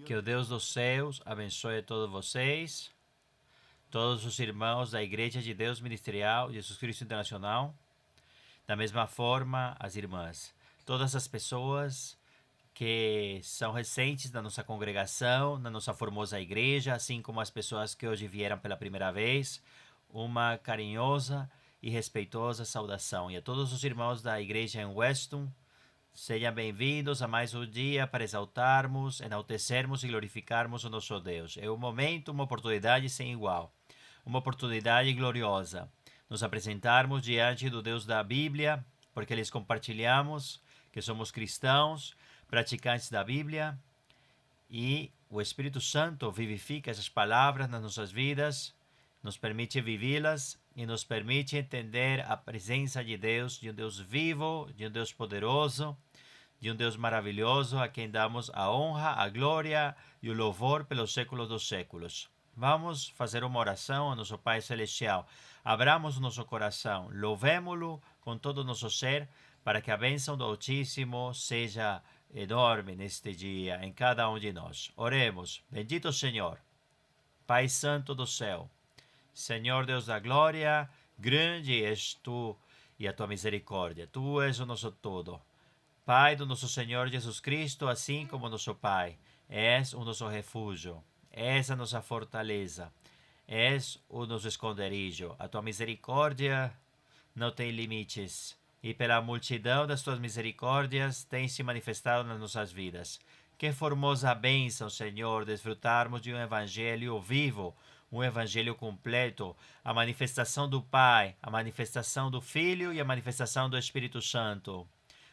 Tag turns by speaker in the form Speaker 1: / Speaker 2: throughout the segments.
Speaker 1: Que o Deus dos céus abençoe todos vocês, todos os irmãos da Igreja de Deus Ministerial Jesus Cristo Internacional. Da mesma forma, as irmãs. Todas as pessoas que são recentes na nossa congregação, na nossa formosa igreja, assim como as pessoas que hoje vieram pela primeira vez, uma carinhosa e respeitosa saudação. E a todos os irmãos da igreja em Weston, sejam bem-vindos a mais um dia para exaltarmos, enaltecermos e glorificarmos o nosso Deus. É um momento, uma oportunidade sem igual, uma oportunidade gloriosa. Nos apresentarmos diante do Deus da Bíblia, porque lhes compartilhamos que somos cristãos, praticantes da Bíblia, e o Espírito Santo vivifica essas palavras nas nossas vidas, nos permite vivê-las e nos permite entender a presença de Deus, de um Deus vivo, de um Deus poderoso, de um Deus maravilhoso, a quem damos a honra, a glória e o louvor pelos séculos dos séculos. Vamos fazer uma oração ao nosso Pai Celestial. Abramos o nosso coração, louvemo-lo com todo o nosso ser, para que a bênção do Altíssimo seja enorme neste dia, em cada um de nós. Oremos. Bendito Senhor, Pai Santo do céu, Senhor Deus da glória, grande és tu e a tua misericórdia. Tu és o nosso todo. Pai do nosso Senhor Jesus Cristo, assim como nosso Pai, és o nosso refúgio, és a nossa fortaleza, és o nosso esconderijo. A tua misericórdia não tem limites, e pela multidão das tuas misericórdias tem se manifestado nas nossas vidas. Que formosa bênção, Senhor, desfrutarmos de um evangelho vivo, um evangelho completo, a manifestação do Pai, a manifestação do Filho e a manifestação do Espírito Santo.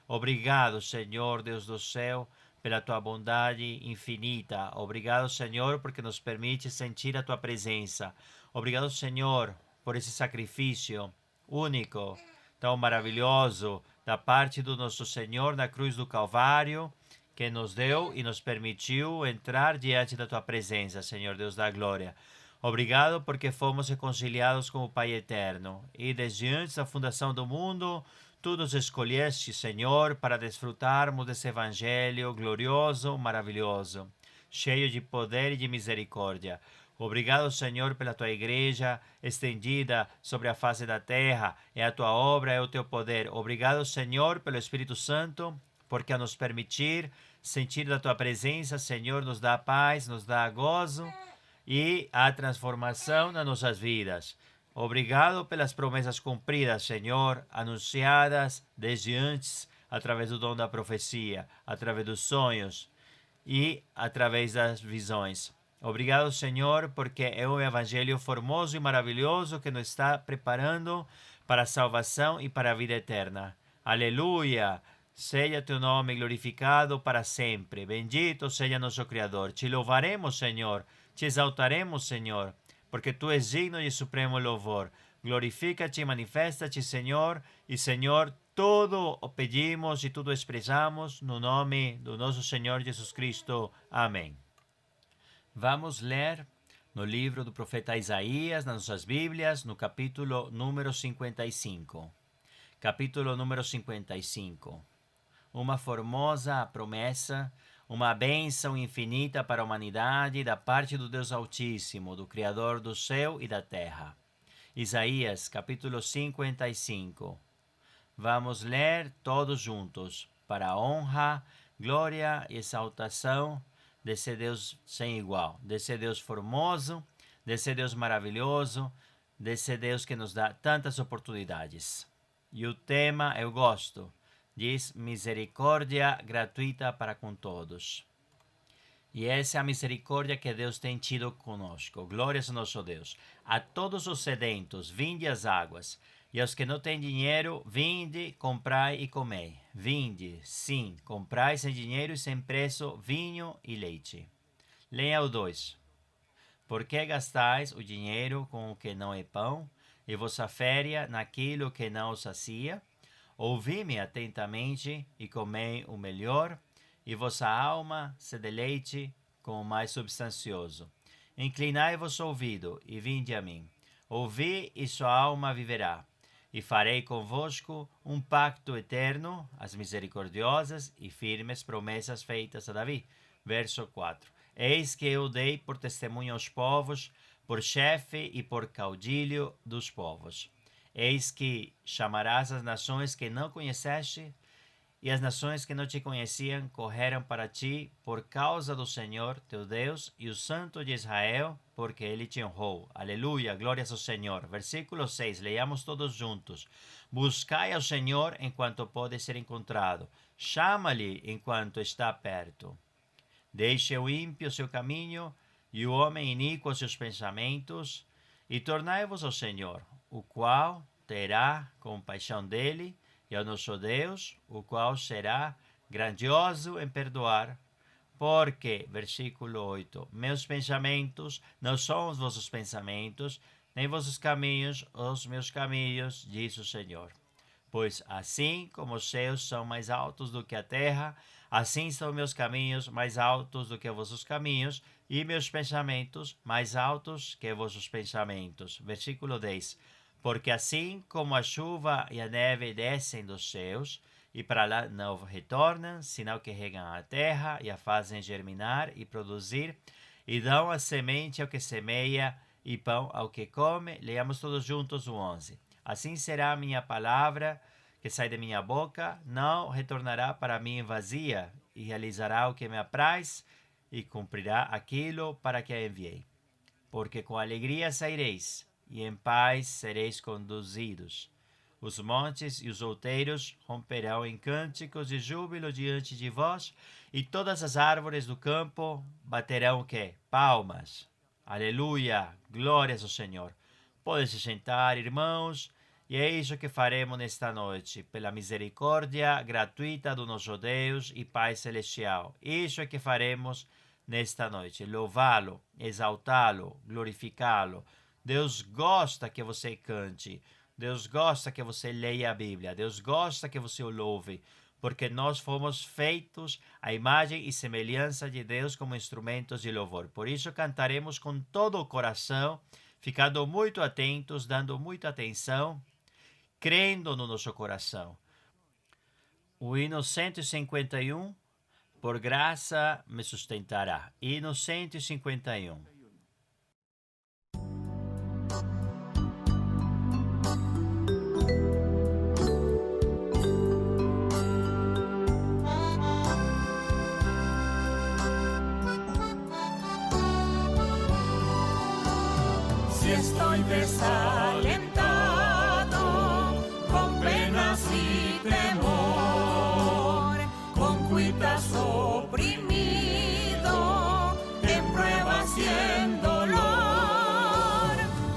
Speaker 1: Obrigado, Senhor, Deus do céu, pela tua bondade infinita. Obrigado, Senhor, porque nos permite sentir a tua presença. Obrigado, Senhor, por esse sacrifício único, tão maravilhoso, da parte do nosso Senhor na cruz do Calvário, que nos deu e nos permitiu entrar diante da tua presença, Senhor Deus da glória. Obrigado porque fomos reconciliados com o Pai eterno, e desde antes da fundação do mundo, tu nos escolheste, Senhor, para desfrutarmos desse evangelho glorioso, maravilhoso, cheio de poder e de misericórdia. Obrigado, Senhor, pela tua igreja estendida sobre a face da terra. É a tua obra, é o teu poder. Obrigado, Senhor, pelo Espírito Santo, porque a nos permitir sentir da tua presença, Senhor, nos dá paz, nos dá gozo e a transformação nas nossas vidas. Obrigado pelas promessas cumpridas, Senhor, anunciadas desde antes, através do dom da profecia, através dos sonhos e através das visões. Obrigado, Senhor, porque é um evangelho formoso e maravilhoso que nos está preparando para a salvação e para a vida eterna. Aleluia! Seja teu nome glorificado para sempre. Bendito seja nosso Criador. Te louvaremos, Senhor. Te exaltaremos, Senhor, porque tu és digno de supremo louvor. Glorifica-te e manifesta-te, Senhor, e, Senhor, tudo o pedimos e tudo expressamos no nome do nosso Senhor Jesus Cristo. Amém. Vamos ler no livro do profeta Isaías, nas nossas Bíblias, no capítulo número 55. Capítulo número 55. Uma formosa promessa, uma bênção infinita para a humanidade da parte do Deus Altíssimo, do Criador do céu e da terra. Isaías, capítulo 55. Vamos ler todos juntos, para a honra, glória e exaltação desse Deus sem igual, desse Deus formoso, desse Deus maravilhoso, desse Deus que nos dá tantas oportunidades. E o tema eu gosto, diz misericórdia gratuita para com todos. E essa é a misericórdia que Deus tem tido conosco. Glórias ao nosso Deus. A todos os sedentos, vinde as águas. E aos que não têm dinheiro, vinde, comprai e comei. Vinde, sim, comprai sem dinheiro e sem preço vinho e leite. Leia o 2. Por que gastais o dinheiro com o que não é pão, e vossa féria naquilo que não os sacia? Ouvi-me atentamente e comei o melhor, e vossa alma se deleite com o mais substancioso. Inclinai vosso ouvido e vinde a mim. Ouvi e sua alma viverá. E farei convosco um pacto eterno, as misericordiosas e firmes promessas feitas a Davi. Verso 4. Eis que eu dei por testemunho aos povos, por chefe e por caudilho dos povos. Eis que chamarás as nações que não conheceste, e as nações que não te conheciam correram para ti por causa do Senhor teu Deus e o Santo de Israel, porque ele te honrou. Aleluia, glórias ao Senhor. Versículo 6, leiamos todos juntos. Buscai ao Senhor enquanto pode ser encontrado. Chama-lhe enquanto está perto. Deixe o ímpio seu caminho e o homem iníquo seus pensamentos, e tornai-vos ao Senhor, o qual terá compaixão dele, e ao nosso Deus, o qual será grandioso em perdoar. Porque, versículo 8, meus pensamentos não são os vossos pensamentos, nem vossos caminhos os meus caminhos, diz o Senhor. Pois assim como os céus são mais altos do que a terra, assim são meus caminhos mais altos do que vossos caminhos, e meus pensamentos mais altos que vossos pensamentos. Versículo 10. Porque assim como a chuva e a neve descem dos céus, e para lá não retornam, senão que regam a terra e a fazem germinar e produzir, e dão a semente ao que semeia e pão ao que come. Leamos todos juntos o 11. Assim será a minha palavra que sai da minha boca, não retornará para mim vazia, e realizará o que me apraz, e cumprirá aquilo para que a enviei. Porque com alegria saireis, e em paz sereis conduzidos. Os montes e os outeiros romperão em cânticos de júbilo diante de vós, e todas as árvores do campo baterão o quê? Palmas. Aleluia! Glórias ao Senhor. Podem se sentar, irmãos, e é isso que faremos nesta noite, pela misericórdia gratuita do nosso Deus e Pai Celestial. Isso é que faremos nesta noite, louvá-lo, exaltá-lo, glorificá-lo. Deus gosta que você cante, Deus gosta que você leia a Bíblia, Deus gosta que você o louve, porque nós fomos feitos à imagem e semelhança de Deus como instrumentos de louvor. Por isso cantaremos com todo o coração, ficando muito atentos, dando muita atenção, crendo no nosso coração. O hino 151, por graça me sustentará. Hino 151.
Speaker 2: Si estoy desalentado, con penas y temor, con cuitas oprimido, en pruebas y en dolor,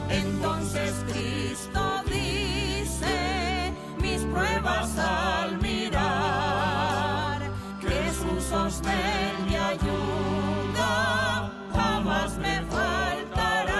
Speaker 2: entonces Cristo dice, mis pruebas al mirar, que es un sostén y ayuda, jamás me faltará.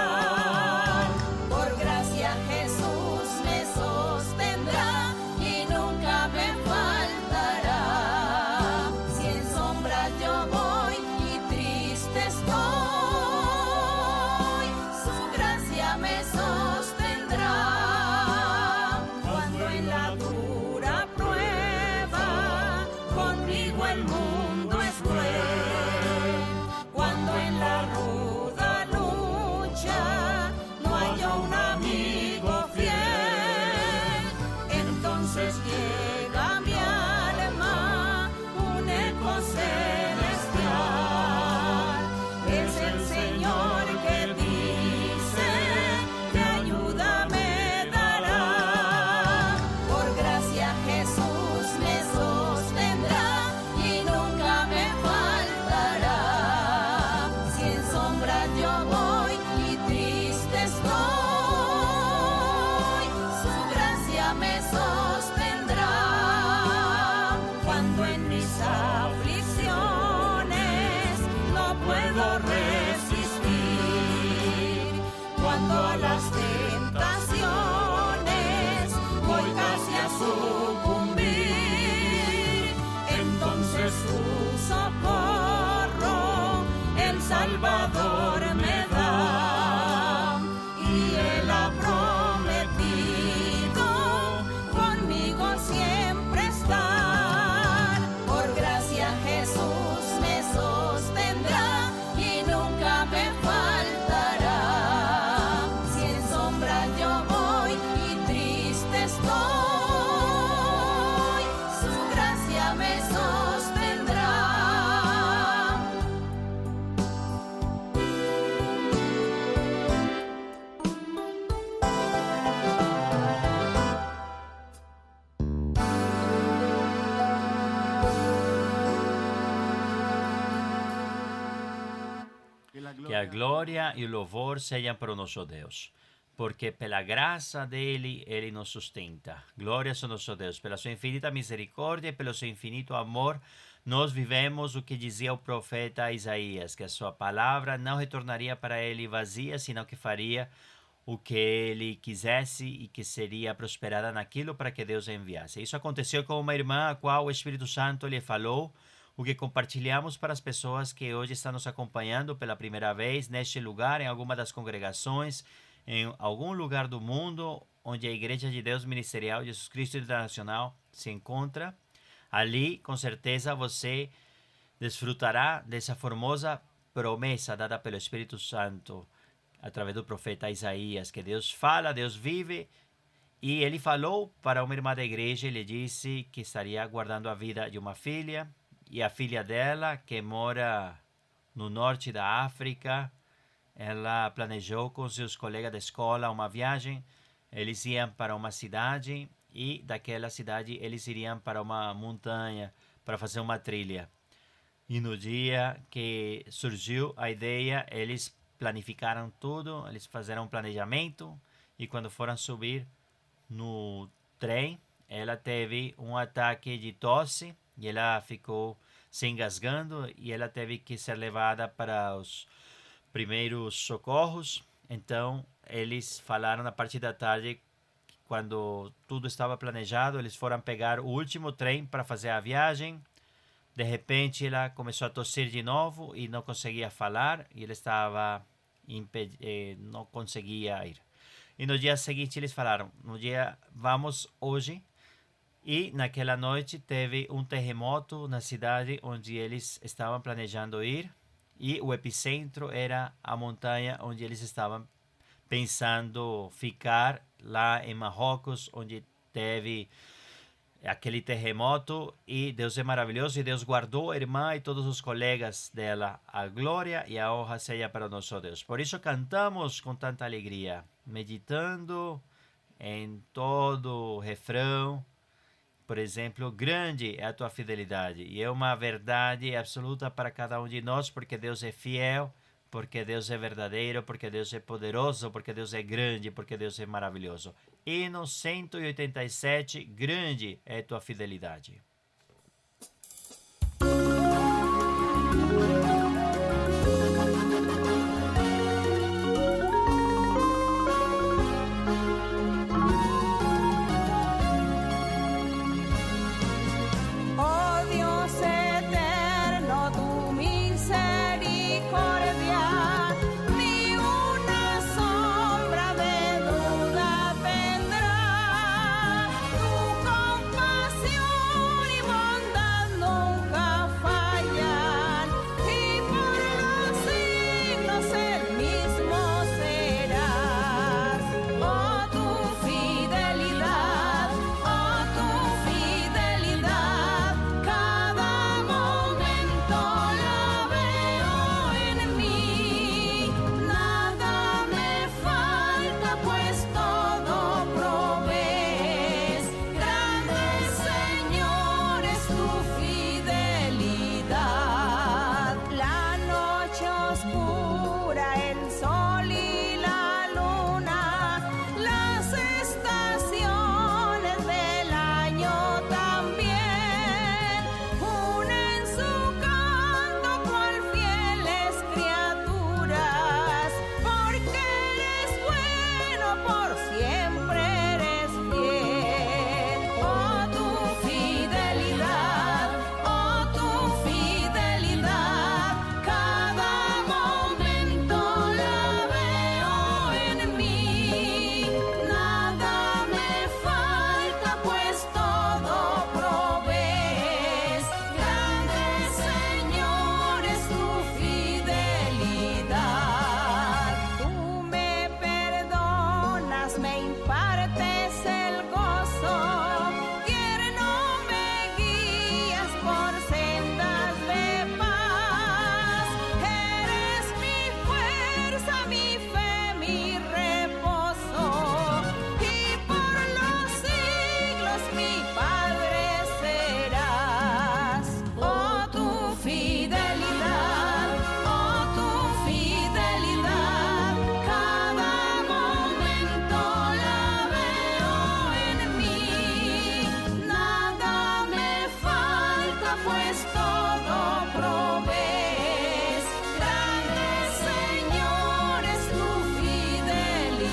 Speaker 3: Y nunca
Speaker 1: Que a glória e o louvor sejam para o nosso Deus. Porque pela graça dele, ele nos sustenta. Glórias ao nosso Deus. Pela sua infinita misericórdia e pelo seu infinito amor, nós vivemos o que dizia o profeta Isaías, que a sua palavra não retornaria para ele vazia, senão que faria o que ele quisesse e que seria prosperada naquilo para que Deus a enviasse. Isso aconteceu com uma irmã a qual o Espírito Santo lhe falou, o que compartilhamos para as pessoas que hoje estão nos acompanhando pela primeira vez neste lugar, em alguma das congregações, em algum lugar do mundo onde a Igreja de Deus Ministerial Jesus Cristo Internacional se encontra. Ali, com certeza, você desfrutará dessa formosa promessa dada pelo Espírito Santo através do profeta Isaías, que Deus fala, Deus vive, e ele falou para uma irmã da igreja e lhe disse que estaria guardando a vida de uma filha, e a filha dela, que mora no norte da África, ela planejou com seus colegas de escola uma viagem. Eles iam para uma cidade e daquela cidade eles iriam para uma montanha para fazer uma trilha. E no dia que surgiu a ideia, eles planificaram tudo, eles fizeram um planejamento e quando foram subir no trem, ela teve um ataque de tosse e ela ficou se engasgando e ela teve que ser levada para os primeiros socorros. Então, eles falaram na parte da tarde, quando tudo estava planejado, eles foram pegar o último trem para fazer a viagem. De repente, ela começou a tossir de novo e não conseguia falar, e ela estava não conseguia ir. E no dia seguinte, eles falaram, vamos hoje. E naquela noite teve um terremoto na cidade onde eles estavam planejando ir. E o epicentro era a montanha onde eles estavam pensando ficar, lá em Marrocos, onde teve aquele terremoto. E Deus é maravilhoso e Deus guardou a irmã e todos os colegas dela. A glória e a honra seja para o nosso Deus. Por isso cantamos com tanta alegria, meditando em todo o refrão. Por exemplo, grande é a tua fidelidade. E é uma verdade absoluta para cada um de nós, porque Deus é fiel, porque Deus é verdadeiro, porque Deus é poderoso, porque Deus é grande, porque Deus é maravilhoso. Hino 187, grande é a tua fidelidade.
Speaker 2: Compasión y pues todo provees. Grande, Señor, es tu fidelidad.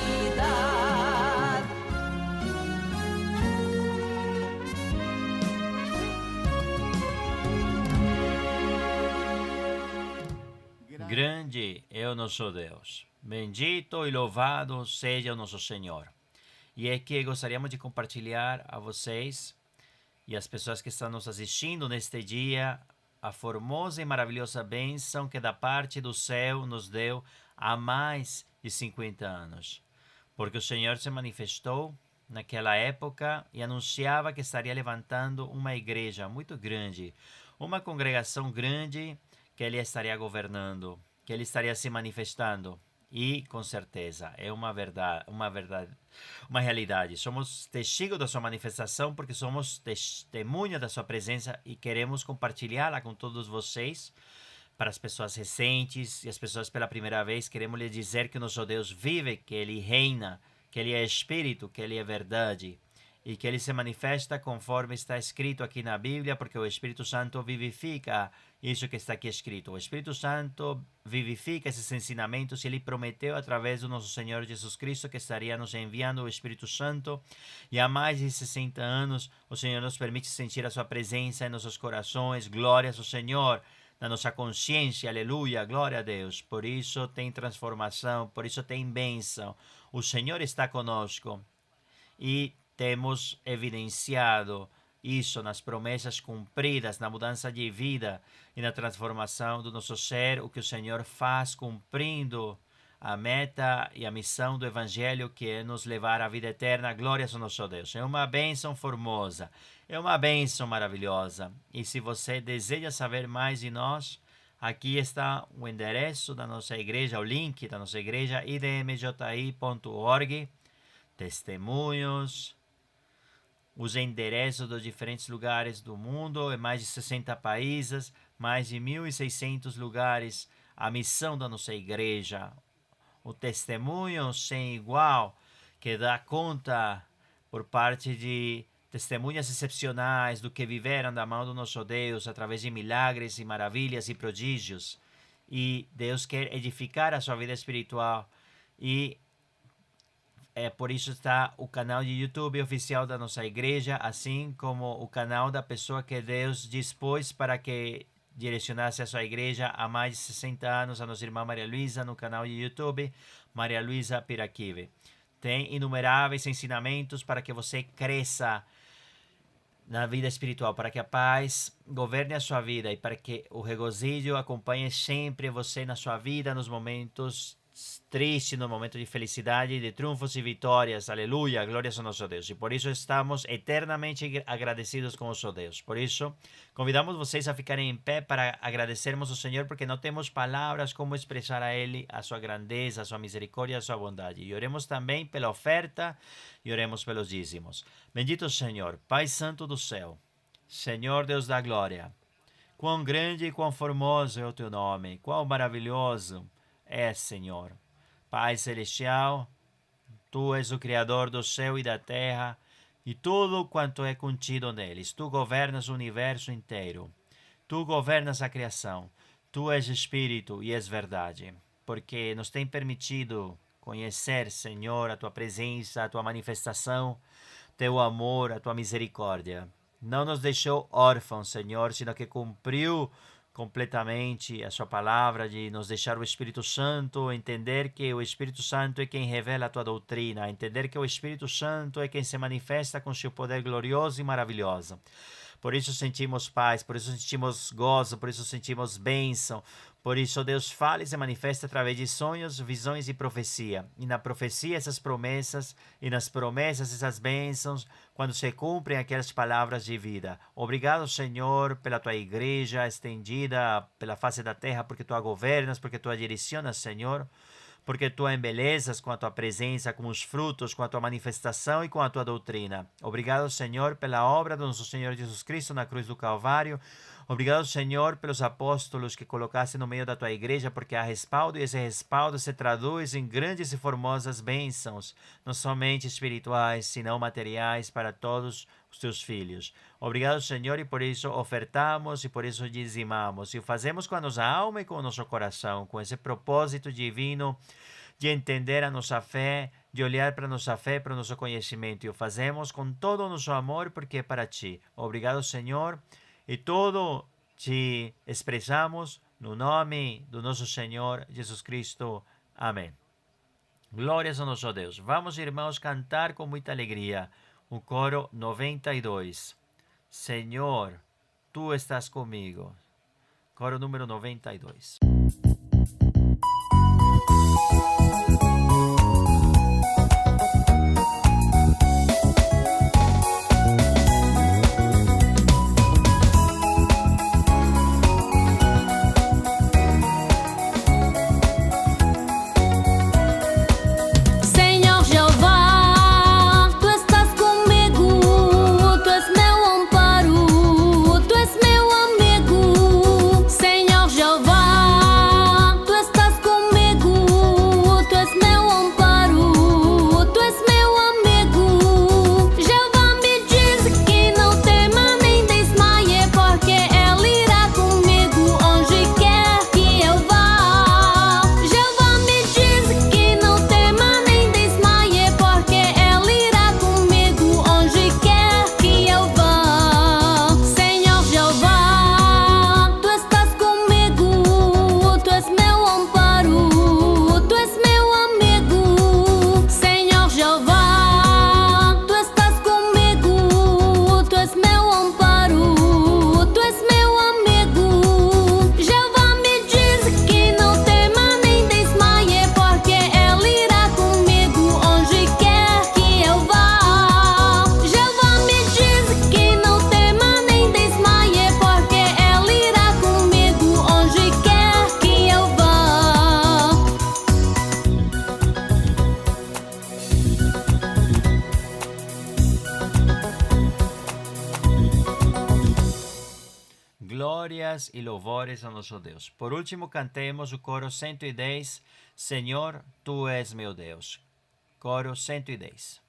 Speaker 1: Grande é o nosso Deus. Bendito e louvado seja o nosso Senhor. E é que gostaríamos de compartilhar a vocês e as pessoas que estão nos assistindo neste dia a formosa e maravilhosa bênção que da parte do céu nos deu há mais de 50 anos. Porque o Senhor se manifestou naquela época e anunciava que estaria levantando uma igreja muito grande, uma congregação grande que Ele estaria governando, que Ele estaria se manifestando. E, com certeza, é uma verdade, uma realidade. Somos testigos da sua manifestação porque somos testemunha da sua presença e queremos compartilhá-la com todos vocês. Para as pessoas recentes e as pessoas pela primeira vez, queremos lhe dizer que o nosso Deus vive, que Ele reina, que Ele é Espírito, que Ele é verdade e que Ele se manifesta conforme está escrito aqui na Bíblia, porque o Espírito Santo vivifica isso que está aqui escrito. O Espírito Santo vivifica esses ensinamentos e Ele prometeu através do nosso Senhor Jesus Cristo que estaria nos enviando o Espírito Santo. E há mais de 60 anos o Senhor nos permite sentir a sua presença em nossos corações. Glórias ao Senhor. Na nossa consciência, aleluia, glória a Deus. Por isso tem transformação, por isso tem bênção. O Senhor está conosco e temos evidenciado isso nas promessas cumpridas, na mudança de vida e na transformação do nosso ser, o que o Senhor faz cumprindo a meta e a missão do Evangelho, que é nos levar à vida eterna. Glórias ao nosso Deus. É uma bênção formosa, é uma bênção maravilhosa. E se você deseja saber mais de nós, aqui está o endereço da nossa igreja, o link da nossa igreja, idmji.org, testemunhos, os endereços dos diferentes lugares do mundo, em mais de 60 países, mais de 1.600 lugares, a missão da nossa igreja, o testemunho sem igual, que dá conta por parte de testemunhas excepcionais do que viveram da mão do nosso Deus, através de milagres e maravilhas e prodígios. E Deus quer edificar a sua vida espiritual e por isso está o canal de YouTube oficial da nossa igreja, assim como o canal da pessoa que Deus dispôs para que direcionasse a sua igreja há mais de 60 anos, a nossa irmã Maria Luísa, no canal de YouTube, Maria Luísa Piraquive. Tem inumeráveis ensinamentos para que você cresça na vida espiritual, para que a paz governe a sua vida e para que o regozijo acompanhe sempre você na sua vida, nos momentos tristes, no momento de felicidade, de triunfos e vitórias. Aleluia, glórias ao nosso Deus. E por isso estamos eternamente agradecidos com o nosso Deus. Por isso, convidamos vocês a ficarem em pé para agradecermos ao Senhor, porque não temos palavras como expressar a Ele a sua grandeza, a sua misericórdia, a sua bondade. E oremos também pela oferta e oremos pelos dízimos. Bendito Senhor, Pai Santo do céu, Senhor Deus da glória, quão grande e quão formoso é o teu nome, quão maravilhoso é, Senhor. Pai Celestial, Tu és o Criador do céu e da terra e tudo quanto é contido neles. Tu governas o universo inteiro. Tu governas a criação. Tu és Espírito e és verdade, porque nos tem permitido conhecer, Senhor, a Tua presença, a Tua manifestação, Teu amor, a Tua misericórdia. Não nos deixou órfãos, Senhor, sino que cumpriu completamente a sua palavra, de nos deixar o Espírito Santo, entender que o Espírito Santo é quem revela a tua doutrina, entender que o Espírito Santo é quem se manifesta com seu poder glorioso e maravilhoso. Por isso sentimos paz, por isso sentimos gozo, por isso sentimos bênção. Por isso Deus fala e se manifesta através de sonhos, visões e profecia. E na profecia essas promessas, e nas promessas essas bênçãos, quando se cumprem aquelas palavras de vida. Obrigado, Senhor, pela tua igreja estendida pela face da terra, porque tu a governas, porque tu a direcionas, Senhor. Porque tu a embelezas com a tua presença, com os frutos, com a tua manifestação e com a tua doutrina. Obrigado, Senhor, pela obra do nosso Senhor Jesus Cristo na cruz do Calvário. Obrigado, Senhor, pelos apóstolos que colocaste no meio da tua igreja, porque há respaldo e esse respaldo se traduz em grandes e formosas bênçãos, não somente espirituais, senão materiais para todos os teus filhos. Obrigado, Senhor, e por isso ofertamos e por isso dizimamos. E o fazemos com a nossa alma e com o nosso coração, com esse propósito divino de entender a nossa fé, de olhar para a nossa fé, para o nosso conhecimento. E o fazemos com todo o nosso amor, porque é para Ti. Obrigado, Senhor, e todo te expressamos no nome do nosso Senhor Jesus Cristo. Amém. Glórias ao nosso Deus. Vamos, irmãos, cantar com muita alegria o coro 92. Senhor, Tu estás comigo. Coro número 92. Glórias e louvores a nosso Deus. Por último, cantemos o coro 110. Senhor, Tu és meu Deus. Coro 110.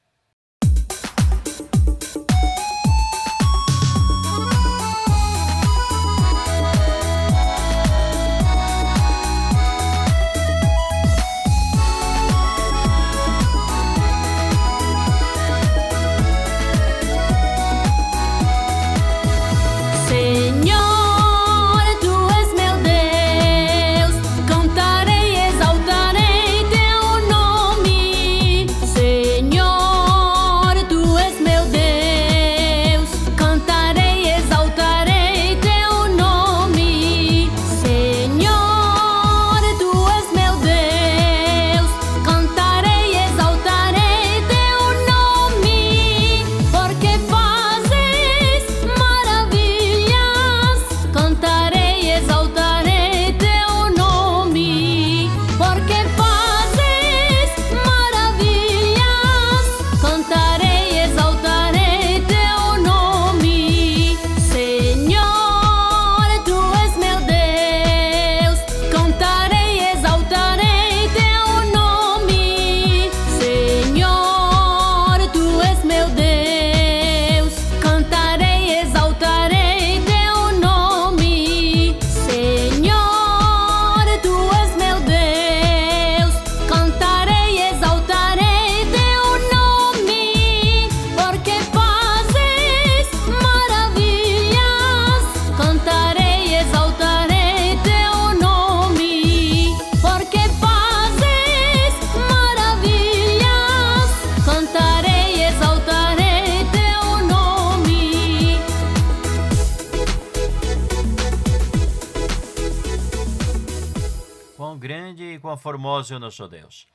Speaker 1: Quão formoso é o nosso Deus.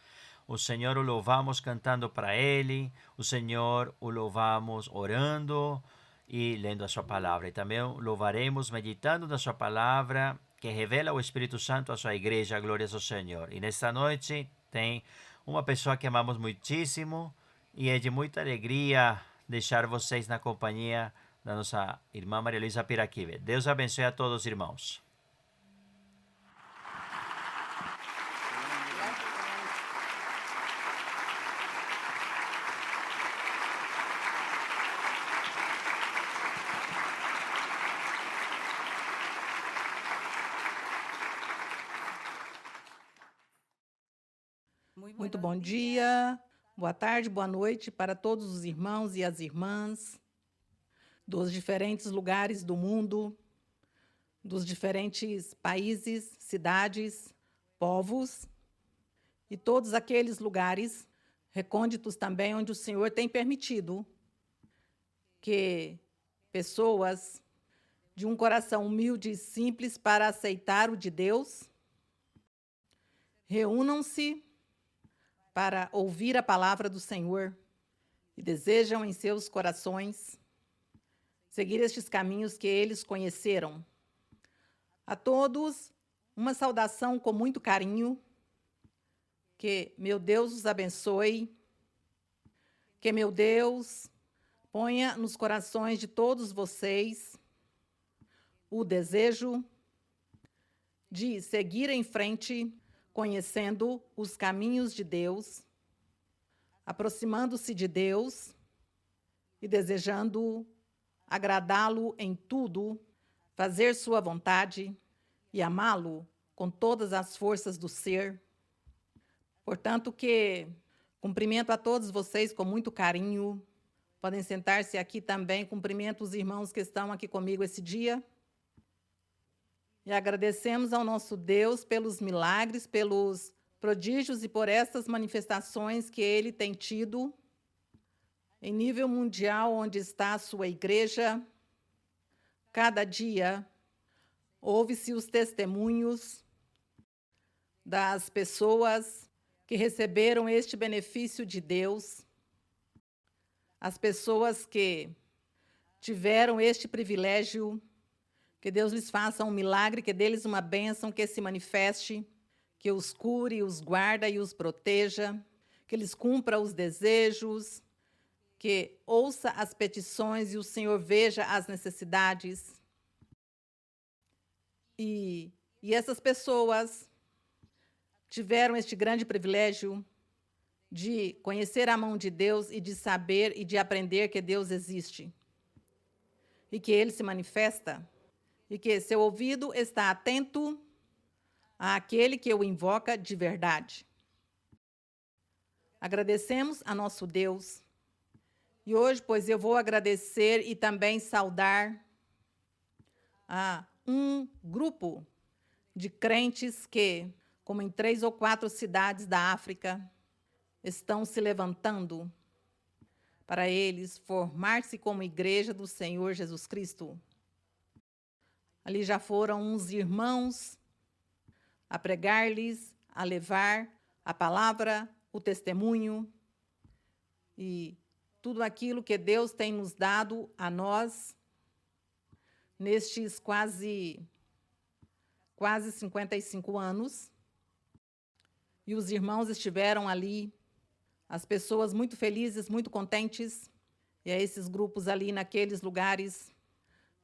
Speaker 1: O Senhor o louvamos cantando para Ele, o Senhor o louvamos orando e lendo a sua palavra. E também o louvaremos meditando na sua palavra, que revela o Espírito Santo à sua igreja. Glórias ao Senhor. E nesta noite tem uma pessoa que amamos muitíssimo e é de muita alegria deixar vocês na companhia da nossa irmã Maria Luísa Piraquive. Deus abençoe a todos, irmãos.
Speaker 3: Muito bom dia, boa tarde, boa noite para todos os irmãos e as irmãs dos diferentes lugares do mundo, dos diferentes países, cidades, povos e todos aqueles lugares recônditos também onde o Senhor tem permitido que pessoas de um coração humilde e simples para aceitar o de Deus reúnam-se para ouvir a palavra do Senhor e desejam em seus corações seguir estes caminhos que eles conheceram. A todos, uma saudação com muito carinho, que meu Deus os abençoe, que meu Deus ponha nos corações de todos vocês o desejo de seguir em frente, conhecendo os caminhos de Deus, aproximando-se de Deus e desejando agradá-lo em tudo, fazer sua vontade e amá-lo com todas as forças do ser. Portanto, que cumprimento a todos vocês com muito carinho. Podem sentar-se aqui também. Cumprimento os irmãos que estão aqui comigo esse dia. E agradecemos ao nosso Deus pelos milagres, pelos prodígios e por essas manifestações que Ele tem tido em nível mundial, onde está a sua igreja. Cada dia ouve-se os testemunhos das pessoas que receberam este benefício de Deus, as pessoas que tiveram este privilégio. Que Deus lhes faça um milagre, que deles uma bênção, que se manifeste, que os cure, os guarda e os proteja, que lhes cumpra os desejos, que ouça as petições e o Senhor veja as necessidades. E essas pessoas tiveram este grande privilégio de conhecer a mão de Deus e de saber e de aprender que Deus existe e que Ele se manifesta e que seu ouvido está atento àquele que o invoca de verdade. Agradecemos a nosso Deus. E hoje, pois, eu vou agradecer e também saudar a um grupo de crentes que, como em 3 ou 4 cidades da África, estão se levantando para eles formar-se como igreja do Senhor Jesus Cristo. Ali já foram uns irmãos a pregar-lhes, a levar a palavra, o testemunho e tudo aquilo que Deus tem nos dado a nós nestes quase 55 anos. E os irmãos estiveram ali, as pessoas muito felizes, muito contentes, e a esses grupos ali naqueles lugares.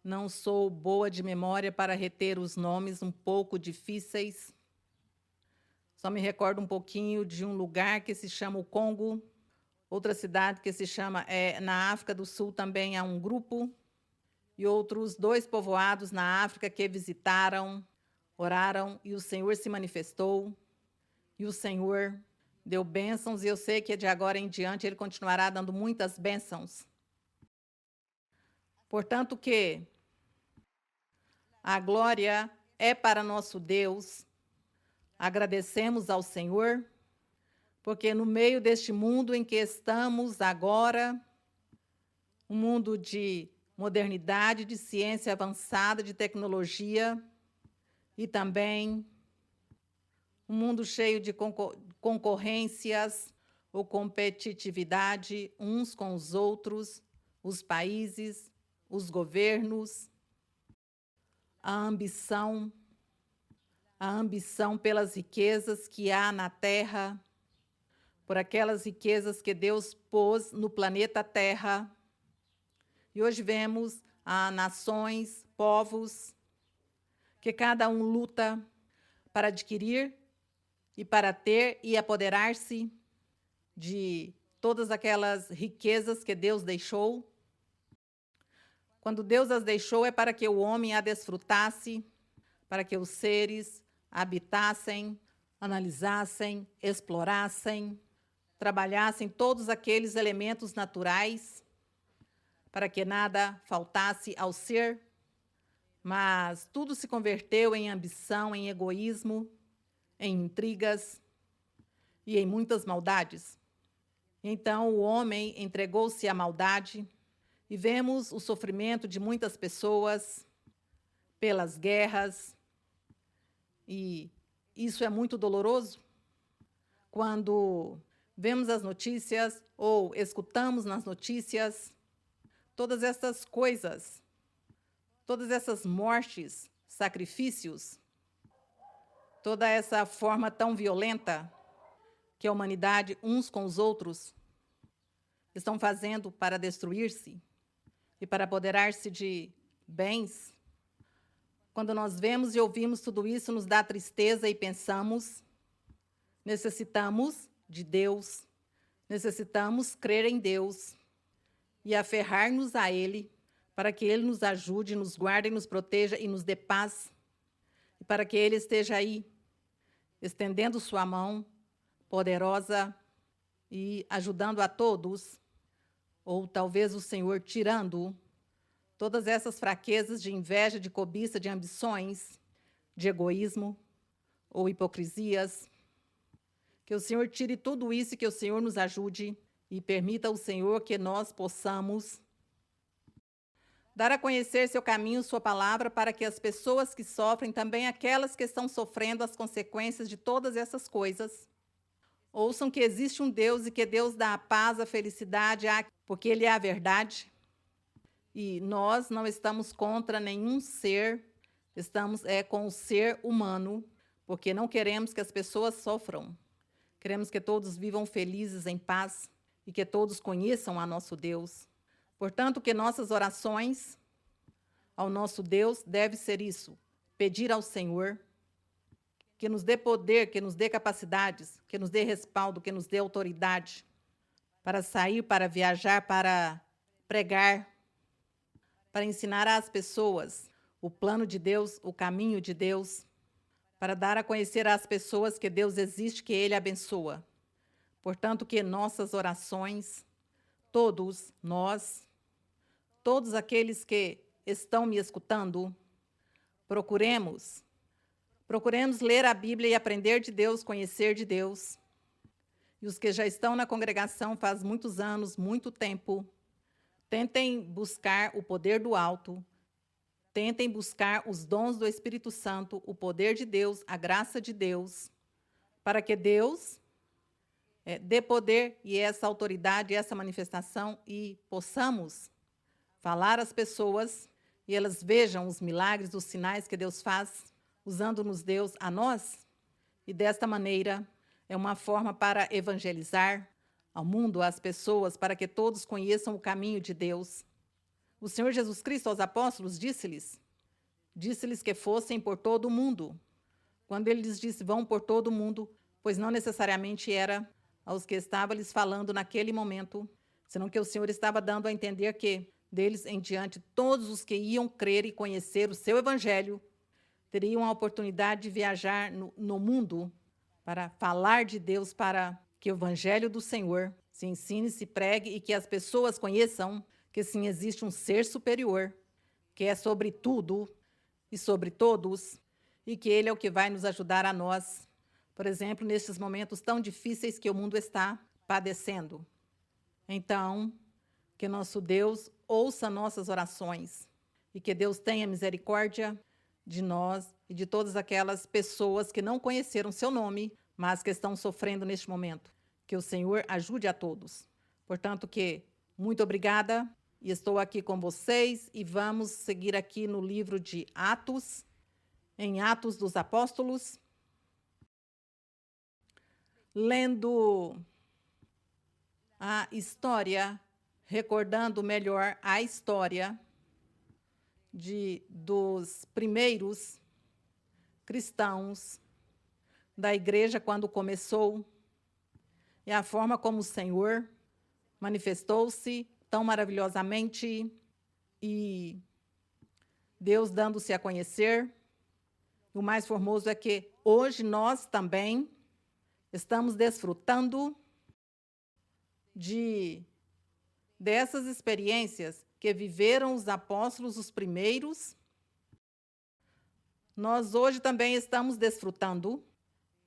Speaker 3: Não sou boa de memória para reter os nomes, um pouco difíceis. Só me recordo um pouquinho de um lugar que se chama o Congo, outra cidade que se chama, na África do Sul também há um grupo, e outros 2 povoados na África que visitaram, oraram, e o Senhor se manifestou, e o Senhor deu bênçãos, e eu sei que de agora em diante Ele continuará dando muitas bênçãos. Portanto, que a glória é para nosso Deus. Agradecemos ao Senhor, porque no meio deste mundo em que estamos agora, um mundo de modernidade, de ciência avançada, de tecnologia, e também um mundo cheio de concorrências ou competitividade uns com os outros, os países, os governos, a ambição pelas riquezas que há na terra, por aquelas riquezas que Deus pôs no planeta Terra. E hoje vemos nações, povos, que cada um luta para adquirir e para ter e apoderar-se de todas aquelas riquezas que Deus deixou. Quando Deus as deixou, é para que o homem a desfrutasse, para que os seres habitassem analisassem, explorassem, trabalhassem todos aqueles elementos naturais para que nada faltasse ao ser, mas tudo se converteu em ambição, em egoísmo, em intrigas e em muitas maldades. Então o homem entregou-se à maldade e vemos o sofrimento de muitas pessoas pelas guerras, e isso é muito doloroso quando vemos as notícias ou escutamos nas notícias todas essas coisas, todas essas mortes, sacrifícios, toda essa forma tão violenta que a humanidade, uns com os outros, estão fazendo para destruir-se e para apoderar-se de bens. Quando nós vemos e ouvimos tudo isso, nos dá tristeza e pensamos, necessitamos de Deus, necessitamos crer em Deus e aferrar-nos a Ele, para que Ele nos ajude, nos guarde, nos proteja e nos dê paz, e para que Ele esteja aí, estendendo sua mão poderosa e ajudando a todos, ou talvez o Senhor tirando todas essas fraquezas de inveja, de cobiça, de ambições, de egoísmo ou hipocrisias. Que o Senhor tire tudo isso e que o Senhor nos ajude e permita ao Senhor que nós possamos dar a conhecer seu caminho, sua palavra, para que as pessoas que sofrem, também aquelas que estão sofrendo as consequências de todas essas coisas, ouçam que existe um Deus e que Deus dá a paz, a felicidade, porque Ele é a verdade. E nós não estamos contra nenhum ser, estamos com o ser humano, porque não queremos que as pessoas sofram. Queremos que todos vivam felizes, em paz, e que todos conheçam a nosso Deus. Portanto, que nossas orações ao nosso Deus deve ser isso: pedir ao Senhor que nos dê poder, que nos dê capacidades, que nos dê respaldo, que nos dê autoridade para sair, para viajar, para pregar, para ensinar às pessoas o plano de Deus, o caminho de Deus, para dar a conhecer às pessoas que Deus existe, que Ele abençoa. Portanto, que nossas orações, todos nós, todos aqueles que estão me escutando, procuremos ler a Bíblia e aprender de Deus, conhecer de Deus. E os que já estão na congregação faz muitos anos, muito tempo, tentem buscar o poder do alto, tentem buscar os dons do Espírito Santo, o poder de Deus, a graça de Deus, para que Deus dê poder e essa autoridade, essa manifestação, e possamos falar às pessoas e elas vejam os milagres, os sinais que Deus faz, usando-nos Deus a nós. E desta maneira é uma forma para evangelizar ao mundo, às pessoas, para que todos conheçam o caminho de Deus. O Senhor Jesus Cristo aos apóstolos disse-lhes que fossem por todo o mundo. Quando ele lhes disse, vão por todo o mundo, pois não necessariamente era aos que estava lhes falando naquele momento, senão que o Senhor estava dando a entender que, deles em diante, todos os que iam crer e conhecer o seu evangelho, teriam a oportunidade de viajar no mundo para falar de Deus, para que o evangelho do Senhor se ensine, se pregue e que as pessoas conheçam que sim, existe um ser superior, que é sobre tudo e sobre todos, e que Ele é o que vai nos ajudar a nós, por exemplo, nesses momentos tão difíceis que o mundo está padecendo. Então, que nosso Deus ouça nossas orações e que Deus tenha misericórdia de nós e de todas aquelas pessoas que não conheceram seu nome, mas que estão sofrendo neste momento. Que o Senhor ajude a todos. Portanto, muito obrigada, e estou aqui com vocês, e vamos seguir aqui no livro de Atos, em Atos dos Apóstolos, lendo a história, recordando melhor a história dos primeiros cristãos da igreja quando começou, e a forma como o Senhor manifestou-se tão maravilhosamente, e Deus dando-se a conhecer. O mais formoso é que hoje nós também estamos desfrutando dessas experiências que viveram os apóstolos, os primeiros. Nós hoje também estamos desfrutando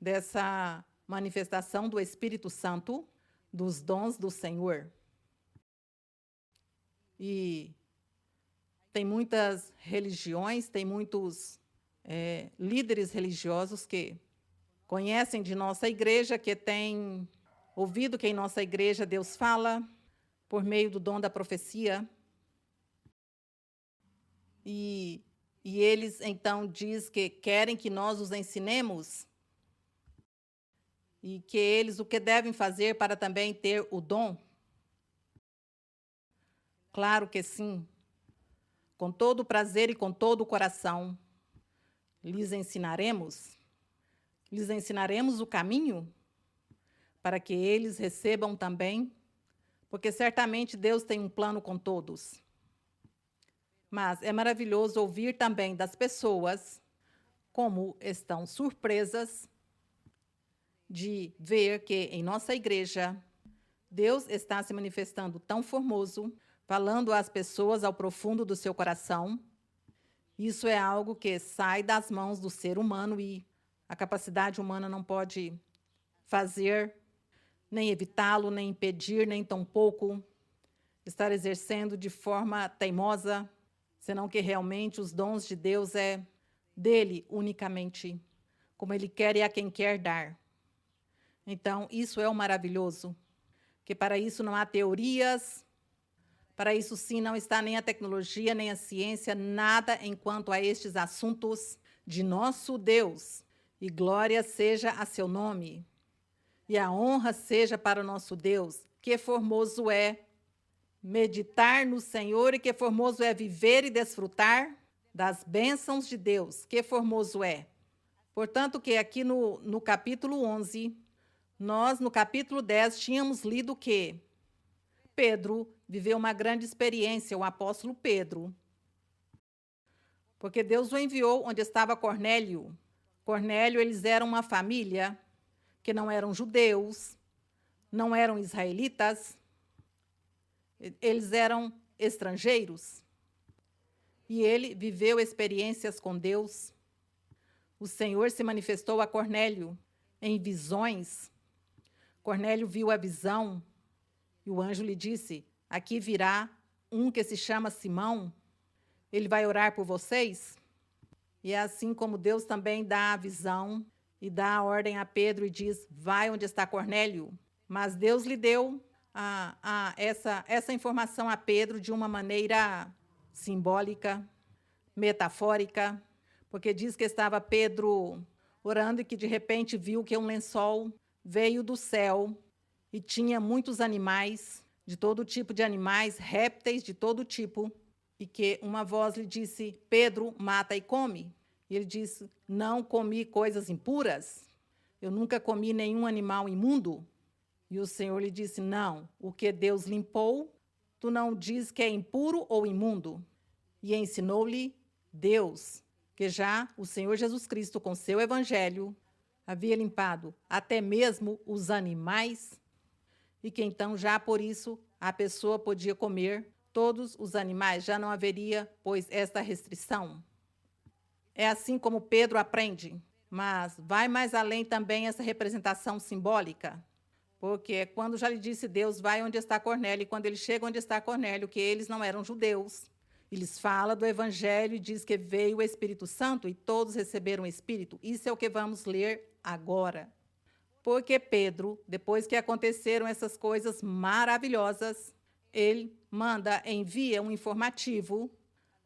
Speaker 3: dessa manifestação do Espírito Santo, dos dons do Senhor. E tem muitas religiões, tem muitos líderes religiosos que conhecem de nossa igreja, que têm ouvido que em nossa igreja Deus fala por meio do dom da profecia. E eles, então, diz que querem que nós os ensinemos e que eles o que devem fazer para também ter o dom. Claro que sim, com todo o prazer e com todo o coração, lhes ensinaremos o caminho para que eles recebam também, porque certamente Deus tem um plano com todos. Mas é maravilhoso ouvir também das pessoas como estão surpresas de ver que em nossa igreja Deus está se manifestando tão formoso, falando às pessoas ao profundo do seu coração. Isso é algo que sai das mãos do ser humano e a capacidade humana não pode fazer, nem evitá-lo, nem impedir, nem tampouco estar exercendo de forma teimosa, senão que realmente os dons de Deus é dele unicamente, como ele quer e a quem quer dar. Então, isso é o maravilhoso, que para isso não há teorias, para isso sim não está nem a tecnologia, nem a ciência, nada enquanto a estes assuntos de nosso Deus. E glória seja a seu nome, e a honra seja para o nosso Deus. Que formoso é meditar no Senhor e que formoso é viver e desfrutar das bênçãos de Deus. Que formoso é. Portanto, que aqui no capítulo 11, nós no capítulo 10 tínhamos lido que Pedro viveu uma grande experiência, o apóstolo Pedro, porque Deus o enviou onde estava Cornélio. Cornélio, eles eram uma família que não eram judeus, não eram israelitas, eles eram estrangeiros. E ele viveu experiências com Deus. O Senhor se manifestou a Cornélio em visões. Cornélio viu a visão e o anjo lhe disse: aqui virá um que se chama Simão, ele vai orar por vocês. E é assim como Deus também dá a visão e dá a ordem a Pedro e diz: vai onde está Cornélio. Mas Deus lhe deu essa informação a Pedro de uma maneira simbólica, metafórica, porque diz que estava Pedro orando e que de repente viu que um lençol veio do céu e tinha muitos animais, de todo tipo de animais, répteis de todo tipo, e que uma voz lhe disse: Pedro, mata e come. E ele disse: não comi coisas impuras, eu nunca comi nenhum animal imundo. E o Senhor lhe disse: não, o que Deus limpou, tu não diz que é impuro ou imundo. E ensinou-lhe Deus, que já o Senhor Jesus Cristo, com seu evangelho, havia limpado até mesmo os animais, e que então já por isso a pessoa podia comer todos os animais, já não haveria, pois, esta restrição. É assim como Pedro aprende, mas vai mais além também essa representação simbólica, porque quando já lhe disse Deus, vai onde está Cornélio, e quando ele chega onde está Cornélio, que eles não eram judeus, eles falam do evangelho e diz que veio o Espírito Santo e todos receberam o Espírito. Isso é o que vamos ler agora. Porque Pedro, depois que aconteceram essas coisas maravilhosas, ele envia um informativo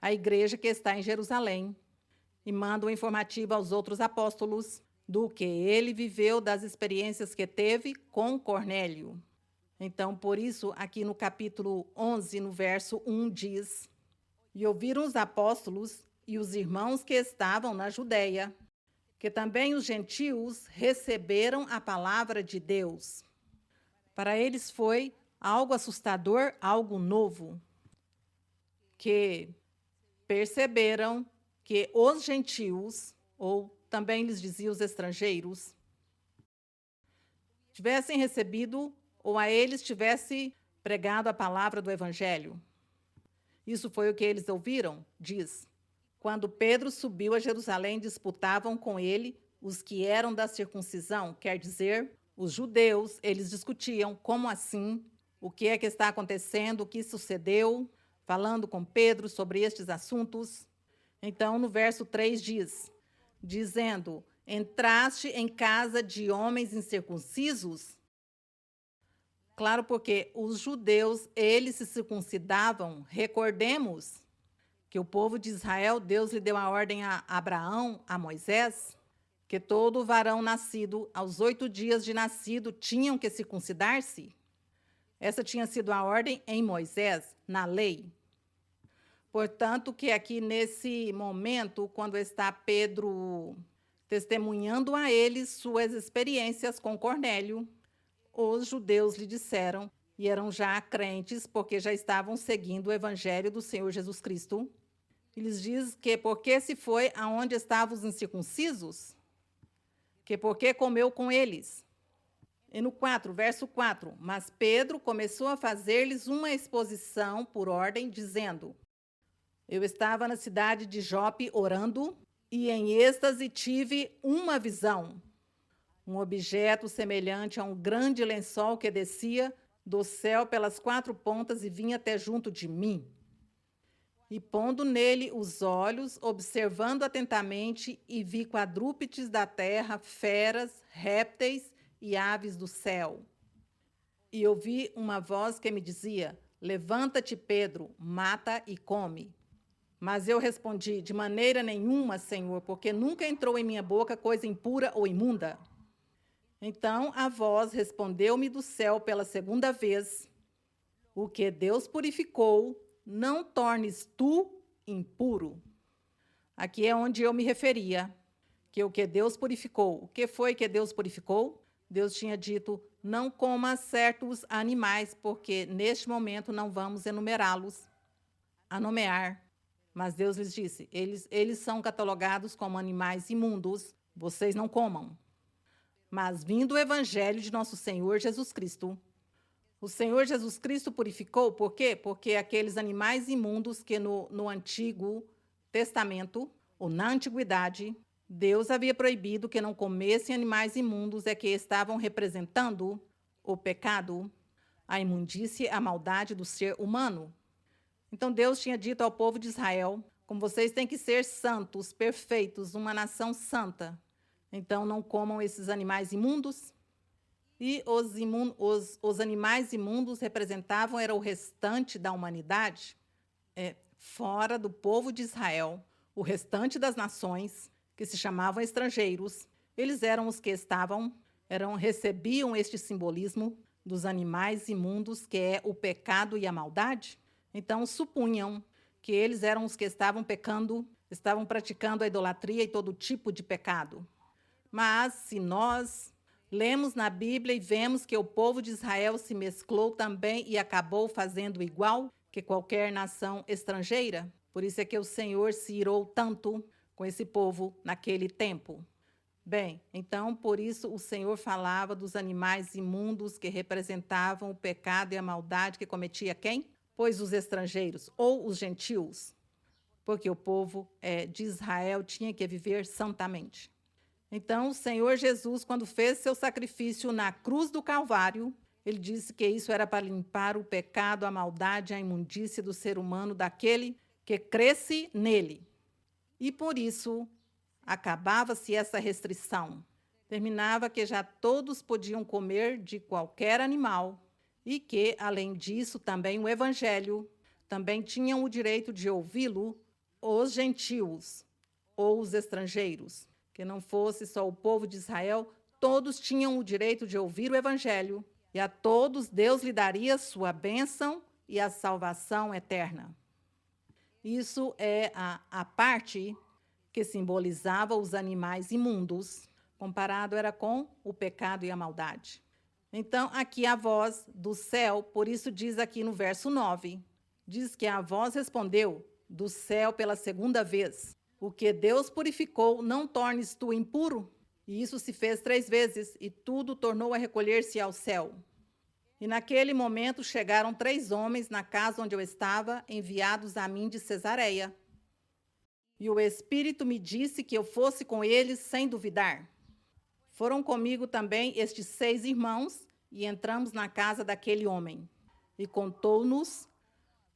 Speaker 3: à igreja que está em Jerusalém e manda um informativo aos outros apóstolos do que ele viveu, das experiências que teve com Cornélio. Então, por isso, aqui no capítulo 11, no verso 1, diz: e ouviram os apóstolos e os irmãos que estavam na Judéia, que também os gentios receberam a palavra de Deus. Para eles foi algo assustador, algo novo, que perceberam que os gentios ou também lhes dizia os estrangeiros, tivessem recebido ou a eles tivesse pregado a palavra do evangelho. Isso foi o que eles ouviram, diz. Quando Pedro subiu a Jerusalém, disputavam com ele os que eram da circuncisão, quer dizer, os judeus. Eles discutiam, como assim? O que é que está acontecendo? O que sucedeu? Falando com Pedro sobre estes assuntos. Então, no verso 3 diz, dizendo, entraste em casa de homens incircuncisos? Claro, porque os judeus, eles se circuncidavam. Recordemos que o povo de Israel, Deus lhe deu a ordem a Abraão, a Moisés, que todo varão nascido, aos 8 dias de nascido, tinham que circuncidar-se. Essa tinha sido a ordem em Moisés, na lei. Portanto, que aqui nesse momento, quando está Pedro testemunhando a eles suas experiências com Cornélio, os judeus lhe disseram, e eram já crentes, porque já estavam seguindo o evangelho do Senhor Jesus Cristo. Eles dizem que porque se foi aonde estavam os incircuncisos, que porque comeu com eles. E no 4, verso 4, mas Pedro começou a fazer-lhes uma exposição por ordem, dizendo, eu estava na cidade de Jope orando, e em êxtase tive uma visão, um objeto semelhante a um grande lençol que descia do céu pelas 4 pontas e vinha até junto de mim. E pondo nele os olhos, observando atentamente, e vi quadrúpedes da terra, feras, répteis e aves do céu. E ouvi uma voz que me dizia, levanta-te, Pedro, mata e come. Mas eu respondi, de maneira nenhuma, Senhor, porque nunca entrou em minha boca coisa impura ou imunda. Então a voz respondeu-me do céu pela 2ª vez, o que Deus purificou, não tornes tu impuro. Aqui é onde eu me referia, que o que Deus purificou. O que foi que Deus purificou? Deus tinha dito, não coma certos animais, porque neste momento não vamos enumerá-los, a nomear. Mas Deus lhes disse, eles são catalogados como animais imundos, vocês não comam. Mas vindo o evangelho de nosso Senhor Jesus Cristo, o Senhor Jesus Cristo purificou, por quê? Porque aqueles animais imundos que no Antigo Testamento, ou na Antiguidade, Deus havia proibido que não comessem animais imundos, é que estavam representando o pecado, a imundície, a maldade do ser humano. Então Deus tinha dito ao povo de Israel, como vocês têm que ser santos, perfeitos, uma nação santa. Então não comam esses animais imundos. E os animais imundos representavam, era o restante da humanidade, fora do povo de Israel, o restante das nações, que se chamavam estrangeiros. Eles eram os que recebiam este simbolismo dos animais imundos, que é o pecado e a maldade. Então supunham que eles eram os que estavam pecando, estavam praticando a idolatria e todo tipo de pecado. Mas se nós lemos na Bíblia e vemos que o povo de Israel se mesclou também e acabou fazendo igual que qualquer nação estrangeira, por isso é que o Senhor se irou tanto com esse povo naquele tempo. Bem, então, por isso o Senhor falava dos animais imundos que representavam o pecado e a maldade que cometia quem? Pois os estrangeiros ou os gentios, porque o povo de Israel tinha que viver santamente. Então, o Senhor Jesus, quando fez seu sacrifício na cruz do Calvário, ele disse que isso era para limpar o pecado, a maldade, a imundície do ser humano, daquele que cresce nele. E por isso, acabava-se essa restrição. Terminava que já todos podiam comer de qualquer animal e que, além disso, também o evangelho, também tinham o direito de ouvi-lo os gentios ou os estrangeiros. Que não fosse só o povo de Israel, todos tinham o direito de ouvir o evangelho, e a todos Deus lhe daria sua bênção e a salvação eterna. Isso é a parte que simbolizava os animais imundos, comparado era com o pecado e a maldade. Então, aqui a voz do céu, por isso diz aqui no verso 9, diz que a voz respondeu do céu pela 2ª vez. O que Deus purificou, não tornes tu impuro? E isso se fez 3 vezes, e tudo tornou a recolher-se ao céu. E naquele momento chegaram 3 homens na casa onde eu estava, enviados a mim de Cesareia. E o Espírito me disse que eu fosse com eles sem duvidar. Foram comigo também estes 6 irmãos, e entramos na casa daquele homem. E contou-nos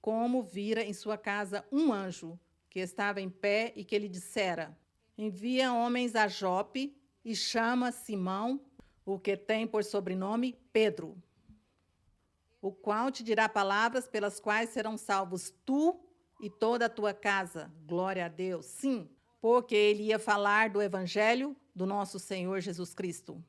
Speaker 3: como vira em sua casa um anjo, que estava em pé e que lhe dissera: envia homens a Jope e chama Simão, o que tem por sobrenome Pedro, o qual te dirá palavras pelas quais serão salvos tu e toda a tua casa. Glória a Deus. Sim, porque ele ia falar do evangelho do nosso Senhor Jesus Cristo.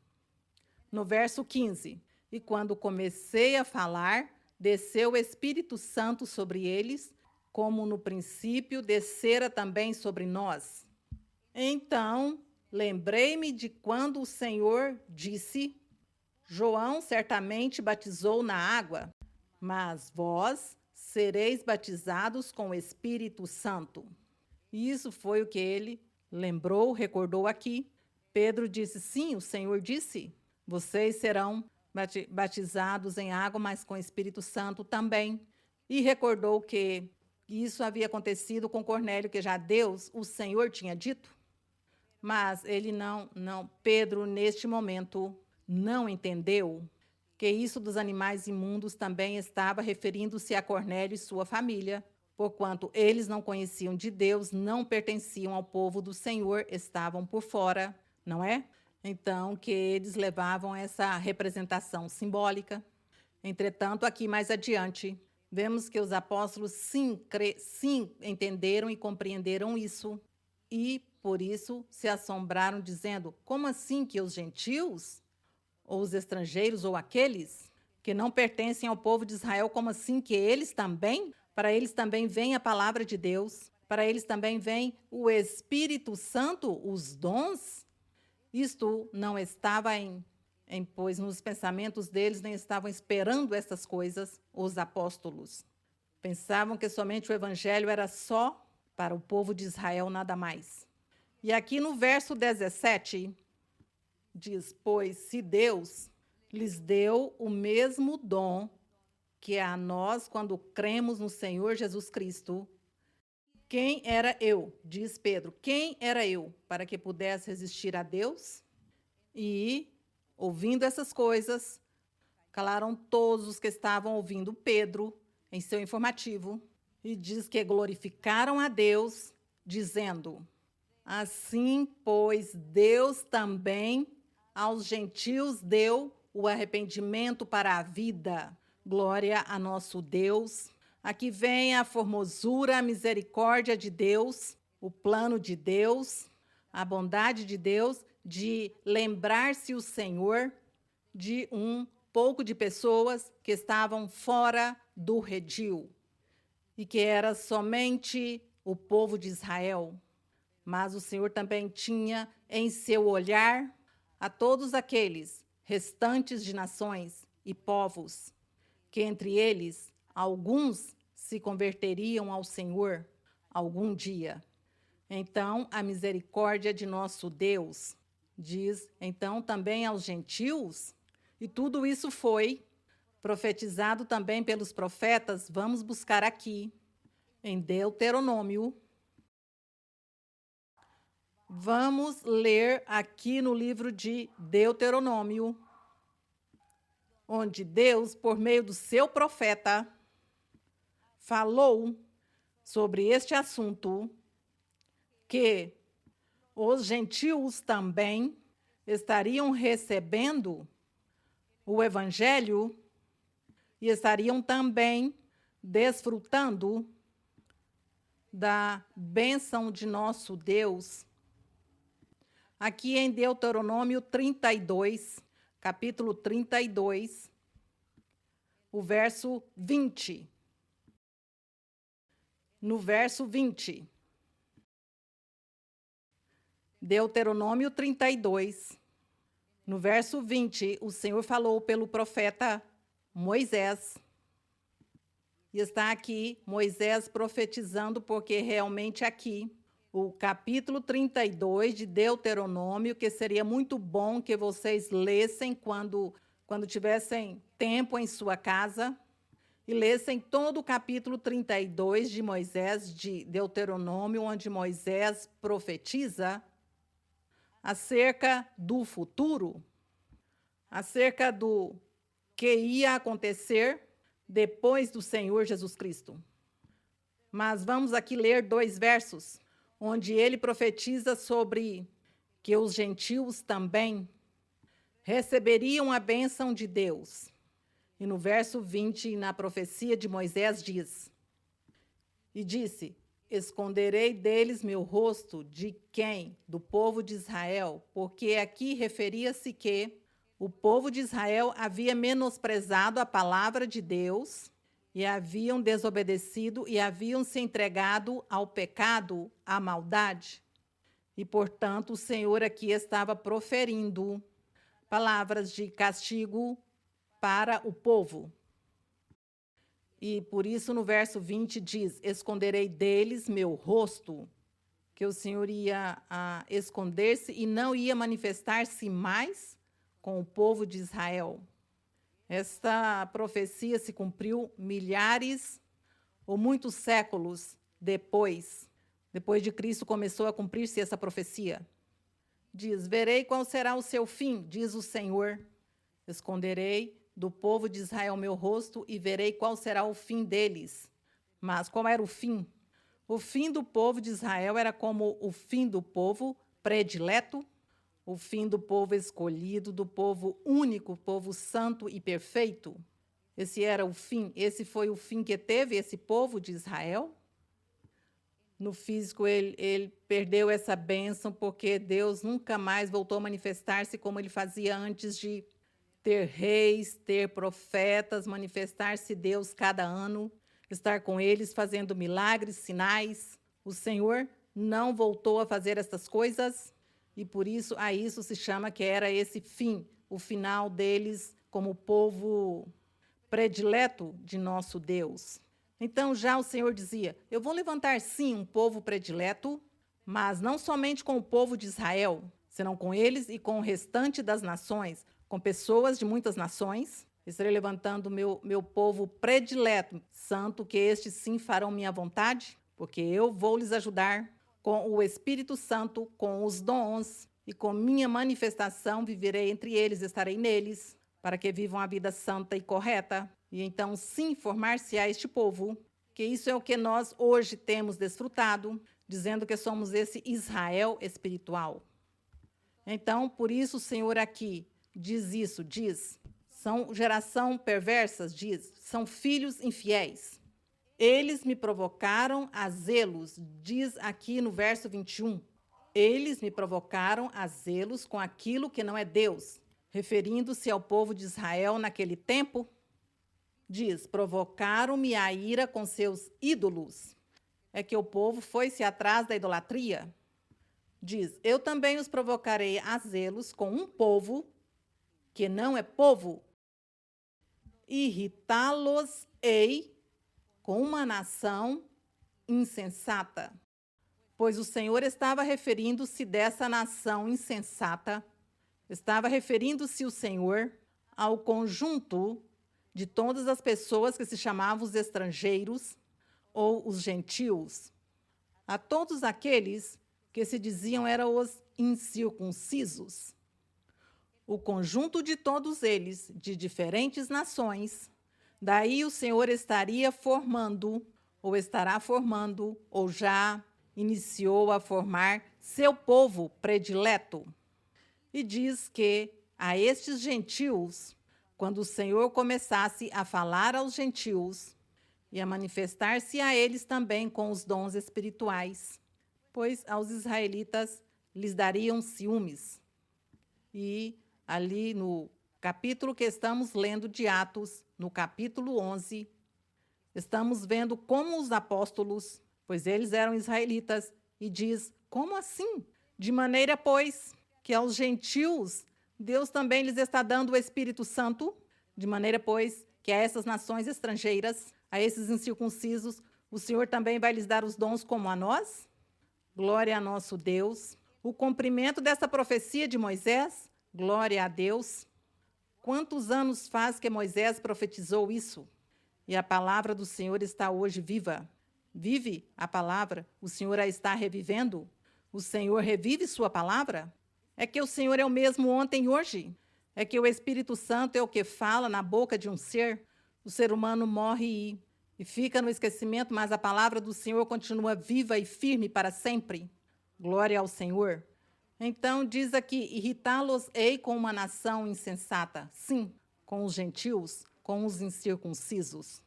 Speaker 3: No verso 15, e quando comecei a falar, desceu o Espírito Santo sobre eles, como no princípio descera também sobre nós. Então, lembrei-me de quando o Senhor disse: João certamente batizou na água, mas vós sereis batizados com o Espírito Santo. E isso foi o que ele lembrou, recordou aqui. Pedro disse: sim, o Senhor disse, vocês serão batizados em água, mas com o Espírito Santo também. E recordou que isso havia acontecido com Cornélio, que já Deus, o Senhor, tinha dito. Mas ele Pedro, neste momento, não entendeu que isso dos animais imundos também estava referindo-se a Cornélio e sua família, porquanto eles não conheciam de Deus, não pertenciam ao povo do Senhor, estavam por fora, não é? Então, que eles levavam essa representação simbólica. Entretanto, aqui mais adiante, vemos que os apóstolos sim entenderam e compreenderam isso, e por isso se assombraram, dizendo: como assim que os gentios, ou os estrangeiros, ou aqueles que não pertencem ao povo de Israel, como assim que eles também? Para eles também vem a palavra de Deus, para eles também vem o Espírito Santo, os dons. Isto não estava pois nos pensamentos deles, nem estavam esperando essas coisas, os apóstolos. Pensavam que somente o evangelho era só para o povo de Israel, nada mais. E aqui no verso 17, diz: pois se Deus lhes deu o mesmo dom que a nós quando cremos no Senhor Jesus Cristo, quem era eu? Diz Pedro, quem era eu para que pudesse resistir a Deus? E, ouvindo essas coisas, calaram todos os que estavam ouvindo Pedro em seu informativo, e diz que glorificaram a Deus, dizendo: assim, pois, Deus também aos gentios deu o arrependimento para a vida. Glória a nosso Deus. Aqui vem a formosura, a misericórdia de Deus, o plano de Deus, a bondade de Deus, de lembrar-se o Senhor de um pouco de pessoas que estavam fora do redil e que era somente o povo de Israel. Mas o Senhor também tinha em seu olhar a todos aqueles restantes de nações e povos, que entre eles alguns se converteriam ao Senhor algum dia. Então, a misericórdia de nosso Deus diz, então, também aos gentios, e tudo isso foi profetizado também pelos profetas. Vamos buscar aqui, em Deuteronômio. Vamos ler aqui no livro de Deuteronômio, onde Deus, por meio do seu profeta, falou sobre este assunto, que os gentios também estariam recebendo o evangelho e estariam também desfrutando da bênção de nosso Deus. Aqui em Deuteronômio 32, capítulo 32, o verso 20. No verso 20. Deuteronômio 32, no verso 20, o Senhor falou pelo profeta Moisés. E está aqui Moisés profetizando, porque realmente aqui o capítulo 32 de Deuteronômio, que seria muito bom que vocês lessem quando tivessem tempo em sua casa, e lessem todo o capítulo 32 de Moisés, de Deuteronômio, onde Moisés profetiza acerca do futuro, acerca do que ia acontecer depois do Senhor Jesus Cristo. Mas vamos aqui ler 2 versos, onde ele profetiza sobre que os gentios também receberiam a bênção de Deus. E no verso 20, na profecia de Moisés, diz: E disse: Esconderei deles meu rosto, de quem? Do povo de Israel, porque aqui referia-se que o povo de Israel havia menosprezado a palavra de Deus e haviam desobedecido e haviam se entregado ao pecado, à maldade. E, portanto, o Senhor aqui estava proferindo palavras de castigo para o povo. E por isso no verso 20 diz: Esconderei deles meu rosto, que o Senhor ia esconder-se e não ia manifestar-se mais com o povo de Israel. Esta profecia se cumpriu milhares ou muitos séculos depois de Cristo começou a cumprir-se essa profecia. Diz: Verei qual será o seu fim, diz o Senhor. Esconderei do povo de Israel meu rosto e verei qual será o fim deles. Mas qual era o fim? O fim do povo de Israel era como o fim do povo predileto, o fim do povo escolhido, do povo único, povo santo e perfeito. Esse era o fim, esse foi o fim que teve esse povo de Israel. No físico, ele perdeu essa bênção porque Deus nunca mais voltou a manifestar-se como ele fazia antes de ter reis, ter profetas, manifestar-se Deus cada ano, estar com eles fazendo milagres, sinais. O Senhor não voltou a fazer essas coisas e por isso a isso se chama que era esse fim, o final deles como povo predileto de nosso Deus. Então já o Senhor dizia: eu vou levantar sim um povo predileto, mas não somente com o povo de Israel, senão com eles e com o restante das nações, com pessoas de muitas nações. Estarei levantando meu povo predileto, santo, que estes sim farão minha vontade, porque eu vou lhes ajudar com o Espírito Santo, com os dons e com minha manifestação viverei entre eles, estarei neles, para que vivam a vida santa e correta. E então sim formar-se-á este povo, que isso é o que nós hoje temos desfrutado, dizendo que somos esse Israel espiritual. Então, por isso o Senhor aqui diz isso, diz: são geração perversas, diz, são filhos infiéis. Eles me provocaram a zelos, diz aqui no verso 21. Eles me provocaram a zelos com aquilo que não é Deus, referindo-se ao povo de Israel naquele tempo. Diz: provocaram-me a ira com seus ídolos. É que o povo foi-se atrás da idolatria. Diz: eu também os provocarei a zelos com um povo que não é povo. Irritá-los-ei com uma nação insensata. Pois o Senhor estava referindo-se dessa nação insensata, estava referindo-se o Senhor ao conjunto de todas as pessoas que se chamavam os estrangeiros ou os gentios, a todos aqueles que se diziam eram os incircuncisos. O conjunto de todos eles, de diferentes nações, daí o Senhor estaria formando, ou estará formando, ou já iniciou a formar seu povo predileto. E diz que a estes gentios, quando o Senhor começasse a falar aos gentios e a manifestar-se a eles também com os dons espirituais, pois aos israelitas lhes dariam ciúmes. E ali no capítulo que estamos lendo de Atos, no capítulo 11, estamos vendo como os apóstolos, pois eles eram israelitas, e diz: como assim? De maneira, pois, que aos gentios Deus também lhes está dando o Espírito Santo, de maneira, pois, que a essas nações estrangeiras, a esses incircuncisos, o Senhor também vai lhes dar os dons como a nós? Glória a nosso Deus. O cumprimento dessa profecia de Moisés, glória a Deus. Quantos anos faz que Moisés profetizou isso? E a palavra do Senhor está hoje viva. Vive a palavra, o Senhor a está revivendo. O Senhor revive sua palavra? É que o Senhor é o mesmo ontem e hoje. É que o Espírito Santo é o que fala na boca de um ser. O ser humano morre e fica no esquecimento, mas a palavra do Senhor continua viva e firme para sempre. Glória ao Senhor. Então diz aqui, irritá-los-ei com uma nação insensata. Sim, com os gentios, com os incircuncisos.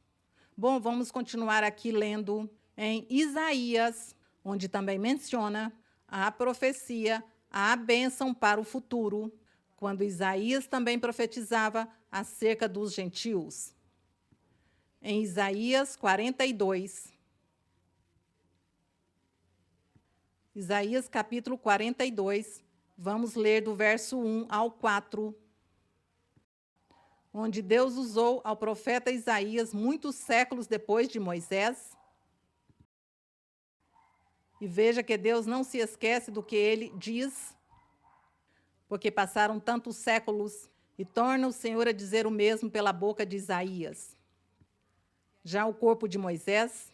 Speaker 3: Bom, vamos continuar aqui lendo em Isaías, onde também menciona a profecia, a bênção para o futuro, quando Isaías também profetizava acerca dos gentios. Em Isaías 42, Isaías capítulo 42, vamos ler do verso 1 ao 4, onde Deus usou ao profeta Isaías muitos séculos depois de Moisés. E veja que Deus não se esquece do que ele diz, porque passaram tantos séculos, e torna o Senhor a dizer o mesmo pela boca de Isaías. Já o corpo de Moisés,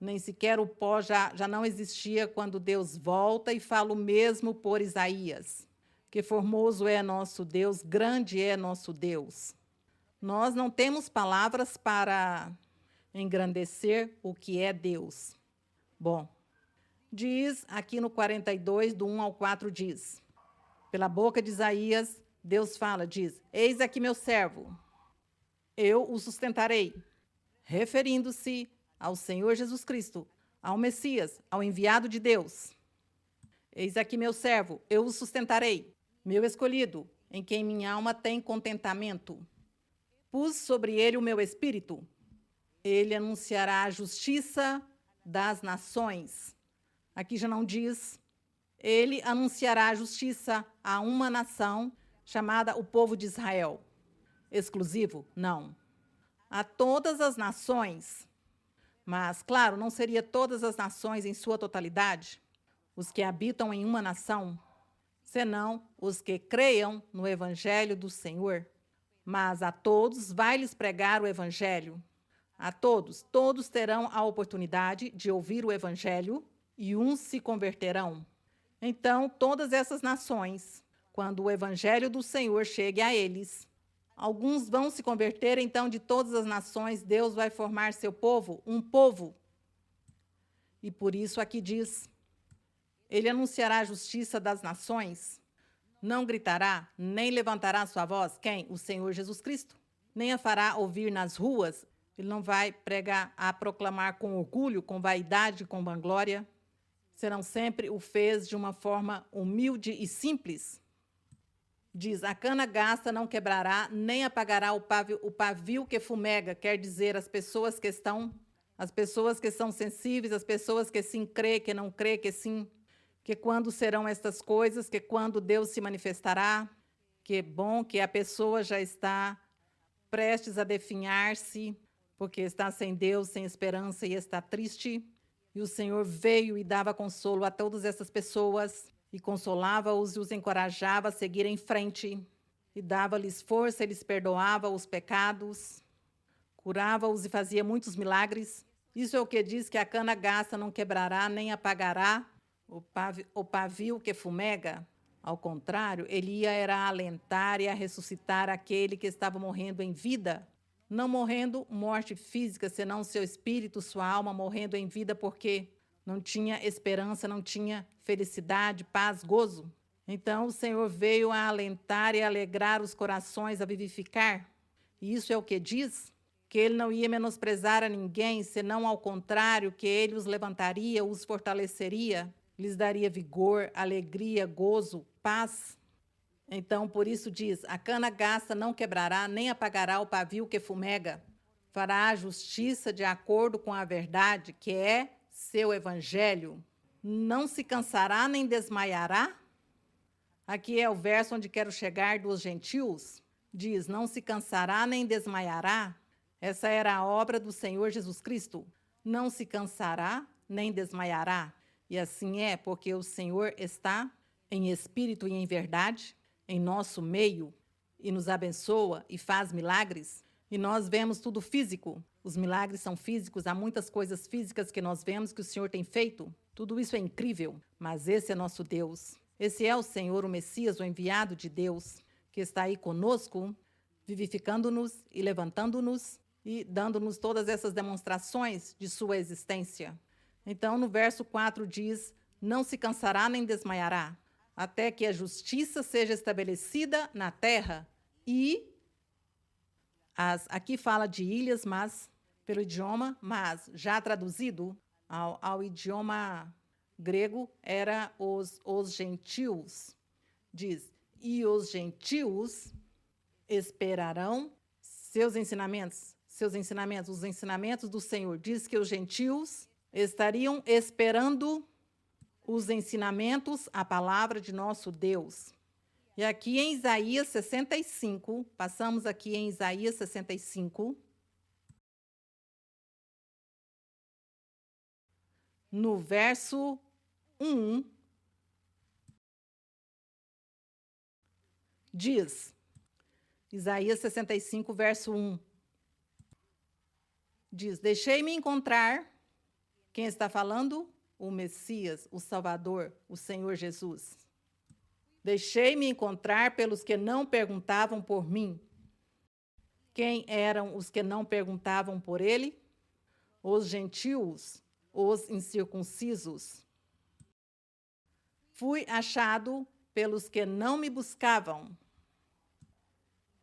Speaker 3: nem sequer o pó já não existia quando Deus volta e fala o mesmo por Isaías. Que formoso é nosso Deus, grande é nosso Deus. Nós não temos palavras para engrandecer o que é Deus. Bom, diz aqui no 42, do 1 ao 4, diz, pela boca de Isaías, Deus fala, diz, eis aqui meu servo, eu o sustentarei, referindo-se ao Senhor Jesus Cristo, ao Messias, ao enviado de Deus. Eis aqui meu servo, eu o sustentarei, meu escolhido, em quem minha alma tem contentamento. Pus sobre ele o meu espírito, ele anunciará a justiça das nações. Aqui já não diz, ele anunciará a justiça a uma nação chamada o povo de Israel. Exclusivo? Não. A todas as nações. Mas, claro, não seria todas as nações em sua totalidade, os que habitam em uma nação, senão os que creiam no Evangelho do Senhor. Mas a todos vai-lhes pregar o Evangelho. A todos terão a oportunidade de ouvir o Evangelho e uns se converterão. Então, todas essas nações, quando o Evangelho do Senhor chegue a eles, alguns vão se converter, então de todas as nações Deus vai formar seu povo, um povo. E por isso aqui diz, ele anunciará a justiça das nações, não gritará, nem levantará sua voz. Quem? O Senhor Jesus Cristo. Nem a fará ouvir nas ruas, ele não vai pregar a proclamar com orgulho, com vaidade, com vanglória. Serão sempre o fez de uma forma humilde e simples. Diz, a cana gasta não quebrará, nem apagará o pavio que fumega, quer dizer, as pessoas que são sensíveis, as pessoas que sim crê, que não crê, que sim, que quando serão estas coisas, que quando Deus se manifestará, que bom que a pessoa já está prestes a definhar-se, porque está sem Deus, sem esperança e está triste. E o Senhor veio e dava consolo a todas essas pessoas, e consolava-os e os encorajava a seguir em frente, e dava-lhes força, e lhes perdoava os pecados, curava-os e fazia muitos milagres. Isso é o que diz que a cana gasta não quebrará, nem apagará o pavio que fumega. Ao contrário, ele ia alentar e a ressuscitar aquele que estava morrendo em vida, não morrendo morte física, senão seu espírito, sua alma morrendo em vida, porque não tinha esperança, não tinha felicidade, paz, gozo. Então o Senhor veio a alentar e a alegrar os corações, a vivificar. E isso é o que diz? Que ele não ia menosprezar a ninguém, senão ao contrário, que ele os levantaria, os fortaleceria, lhes daria vigor, alegria, gozo, paz. Então, por isso diz, a cana gasta não quebrará, nem apagará o pavio que fumega. Fará a justiça de acordo com a verdade, que é seu evangelho. Não se cansará nem desmaiará. Aqui é o verso onde quero chegar dos gentios. Diz, não se cansará nem desmaiará. Essa era a obra do Senhor Jesus Cristo. Não se cansará nem desmaiará. E assim é porque o Senhor está em espírito e em verdade, em nosso meio, e nos abençoa e faz milagres. E nós vemos tudo físico. Os milagres são físicos, há muitas coisas físicas que nós vemos que o Senhor tem feito. Tudo isso é incrível, mas esse é nosso Deus. Esse é o Senhor, o Messias, o enviado de Deus, que está aí conosco, vivificando-nos e levantando-nos e dando-nos todas essas demonstrações de sua existência. Então, no verso 4 diz: não se cansará nem desmaiará, até que a justiça seja estabelecida na terra. E aqui fala de ilhas, mas pelo idioma, mas já traduzido ao idioma grego, era os gentios. Diz: e os gentios esperarão seus ensinamentos, os ensinamentos do Senhor. Diz que os gentios estariam esperando os ensinamentos, a palavra de nosso Deus. E aqui em Isaías 65, passamos aqui em Isaías 65, no verso 1, diz, Isaías 65, verso 1, diz: deixei-me encontrar. Quem está falando? O Messias, o Salvador, o Senhor Jesus. Deixei-me encontrar pelos que não perguntavam por mim. Quem eram os que não perguntavam por ele? Os gentios, os incircuncisos. Fui achado pelos que não me buscavam.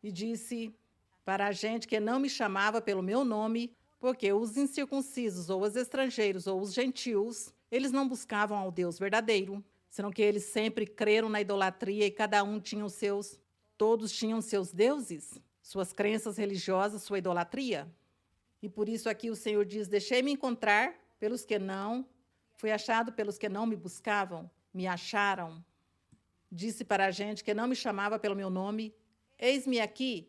Speaker 3: E disse para a gente que não me chamava pelo meu nome, porque os incircuncisos, ou os estrangeiros, ou os gentios, eles não buscavam ao Deus verdadeiro, senão que eles sempre creram na idolatria e cada um tinha os seus, todos tinham seus deuses, suas crenças religiosas, sua idolatria. E por isso aqui o Senhor diz: deixei-me encontrar pelos que não, fui achado pelos que não me buscavam, me acharam. Disse para a gente que não me chamava pelo meu nome: eis-me aqui,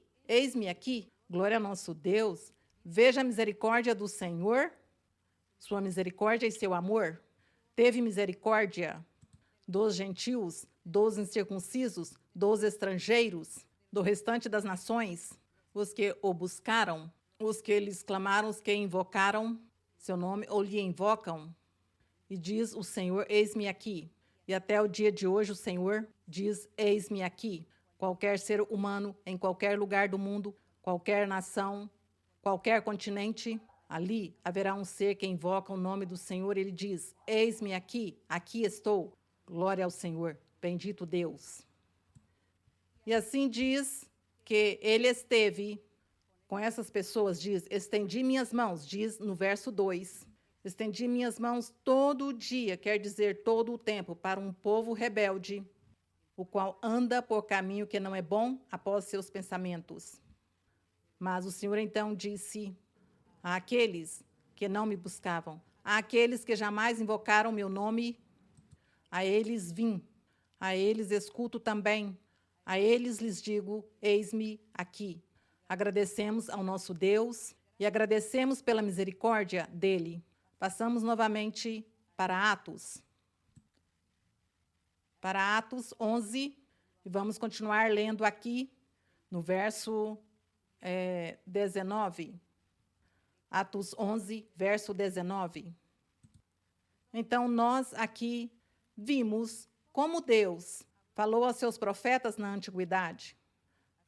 Speaker 3: glória ao nosso Deus. Veja a misericórdia do Senhor, sua misericórdia e seu amor. Teve misericórdia dos gentios, dos incircuncisos, dos estrangeiros, do restante das nações, os que o buscaram, os que lhes clamaram, os que invocaram seu nome ou lhe invocam. E diz o Senhor: eis-me aqui. E até o dia de hoje o Senhor diz: eis-me aqui. Qualquer ser humano, em qualquer lugar do mundo, qualquer nação, qualquer continente, ali haverá um ser que invoca o nome do Senhor. Ele diz: eis-me aqui, aqui estou. Glória ao Senhor, bendito Deus. E assim diz que ele esteve com essas pessoas, diz: estendi minhas mãos, diz no verso 2. Estendi minhas mãos todo o dia, quer dizer todo o tempo, para um povo rebelde, o qual anda por caminho que não é bom após seus pensamentos. Mas o Senhor então disse àqueles que não me buscavam, àqueles que jamais invocaram meu nome, a eles vim, a eles escuto também, a eles lhes digo: eis-me aqui. Agradecemos ao nosso Deus e agradecemos pela misericórdia dele. Passamos novamente para Atos 11, e vamos continuar lendo aqui no verso 19. Atos 11, verso 19. Então, nós aqui vimos como Deus falou aos seus profetas na antiguidade,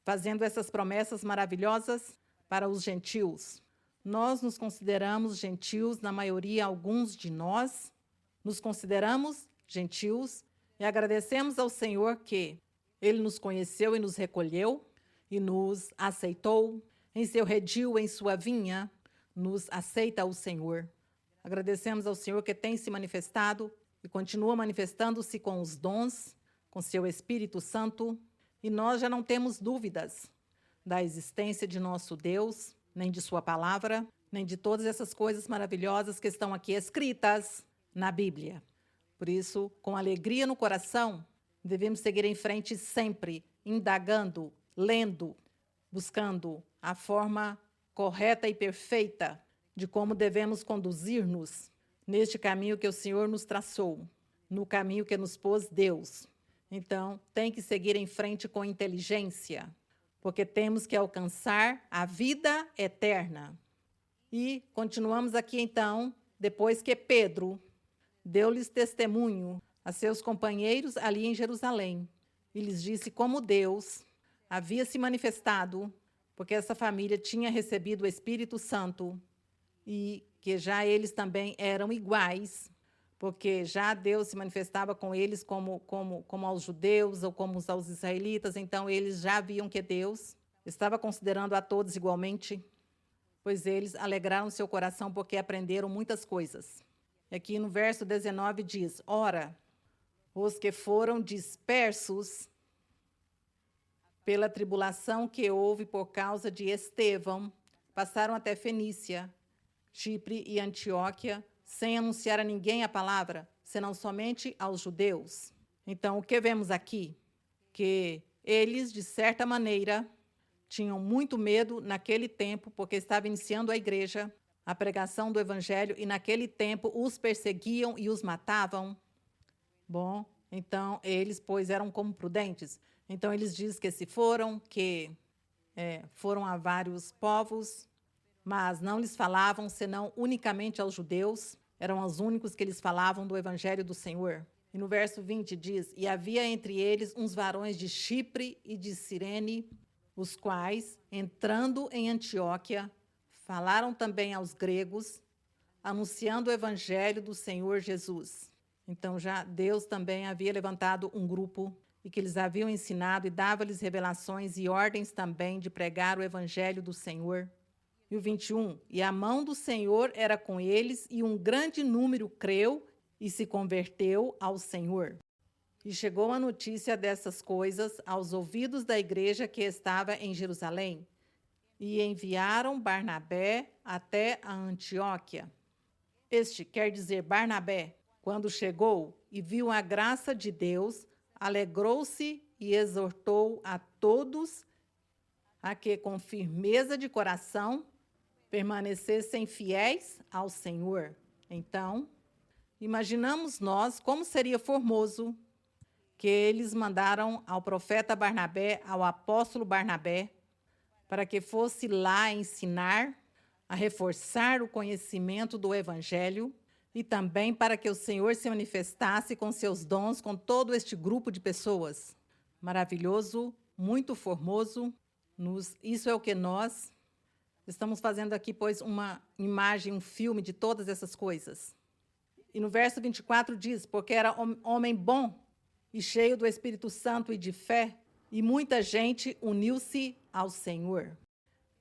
Speaker 3: fazendo essas promessas maravilhosas para os gentios. Nós nos consideramos gentios, na maioria, alguns de nós nos consideramos gentios e agradecemos ao Senhor que Ele nos conheceu e nos recolheu e nos aceitou em seu redil, em sua vinha, nos aceita o Senhor. Agradecemos ao Senhor que tem se manifestado e continua manifestando-se com os dons, com seu Espírito Santo, e nós já não temos dúvidas da existência de nosso Deus, nem de sua palavra, nem de todas essas coisas maravilhosas que estão aqui escritas na Bíblia. Por isso, com alegria no coração, devemos seguir em frente sempre, indagando, lendo, buscando a forma correta e perfeita de como devemos conduzir-nos neste caminho que o Senhor nos traçou, no caminho que nos pôs Deus. Então, tem que seguir em frente com inteligência, porque temos que alcançar a vida eterna. E continuamos aqui então, depois que Pedro deu-lhes testemunho a seus companheiros ali em Jerusalém, e lhes disse como Deus havia se manifestado, porque essa família tinha recebido o Espírito Santo e que já eles também eram iguais, porque já Deus se manifestava com eles como aos judeus ou como aos israelitas, então eles já viam que Deus estava considerando a todos igualmente, pois eles alegraram seu coração porque aprenderam muitas coisas. Aqui no verso 19 diz: ora, os que foram dispersos pela tribulação que houve por causa de Estevão, passaram até Fenícia, Chipre e Antioquia, sem anunciar a ninguém a palavra, senão somente aos judeus. Então, o que vemos aqui? Que eles, de certa maneira, tinham muito medo naquele tempo, porque estava iniciando a igreja, a pregação do evangelho, e naquele tempo os perseguiam e os matavam. Bom, então eles, pois, eram como prudentes. Então eles dizem que se foram, que foram a vários povos, mas não lhes falavam, senão unicamente aos judeus. Eram os únicos que eles falavam do evangelho do Senhor. E no verso 20 diz: e havia entre eles uns varões de Chipre e de Cirene, os quais, entrando em Antioquia, falaram também aos gregos, anunciando o evangelho do Senhor Jesus. Então já Deus também havia levantado um grupo e que eles haviam ensinado e dava-lhes revelações e ordens também de pregar o evangelho do Senhor. E o 21, e a mão do Senhor era com eles, e um grande número creu e se converteu ao Senhor. E chegou a notícia dessas coisas aos ouvidos da igreja que estava em Jerusalém, e enviaram Barnabé até a Antioquia. Este quer dizer Barnabé, quando chegou e viu a graça de Deus, alegrou-se e exortou a todos a que, com firmeza de coração, permanecessem fiéis ao Senhor. Então, imaginamos nós como seria formoso que eles mandaram ao profeta Barnabé, ao apóstolo Barnabé, para que fosse lá ensinar, a reforçar o conhecimento do evangelho e também para que o Senhor se manifestasse com seus dons com todo este grupo de pessoas. Maravilhoso, muito formoso. Isso é o que nós estamos fazendo aqui, pois, uma imagem, um filme de todas essas coisas. E no verso 24 diz: porque era homem bom e cheio do Espírito Santo e de fé, e muita gente uniu-se ao Senhor.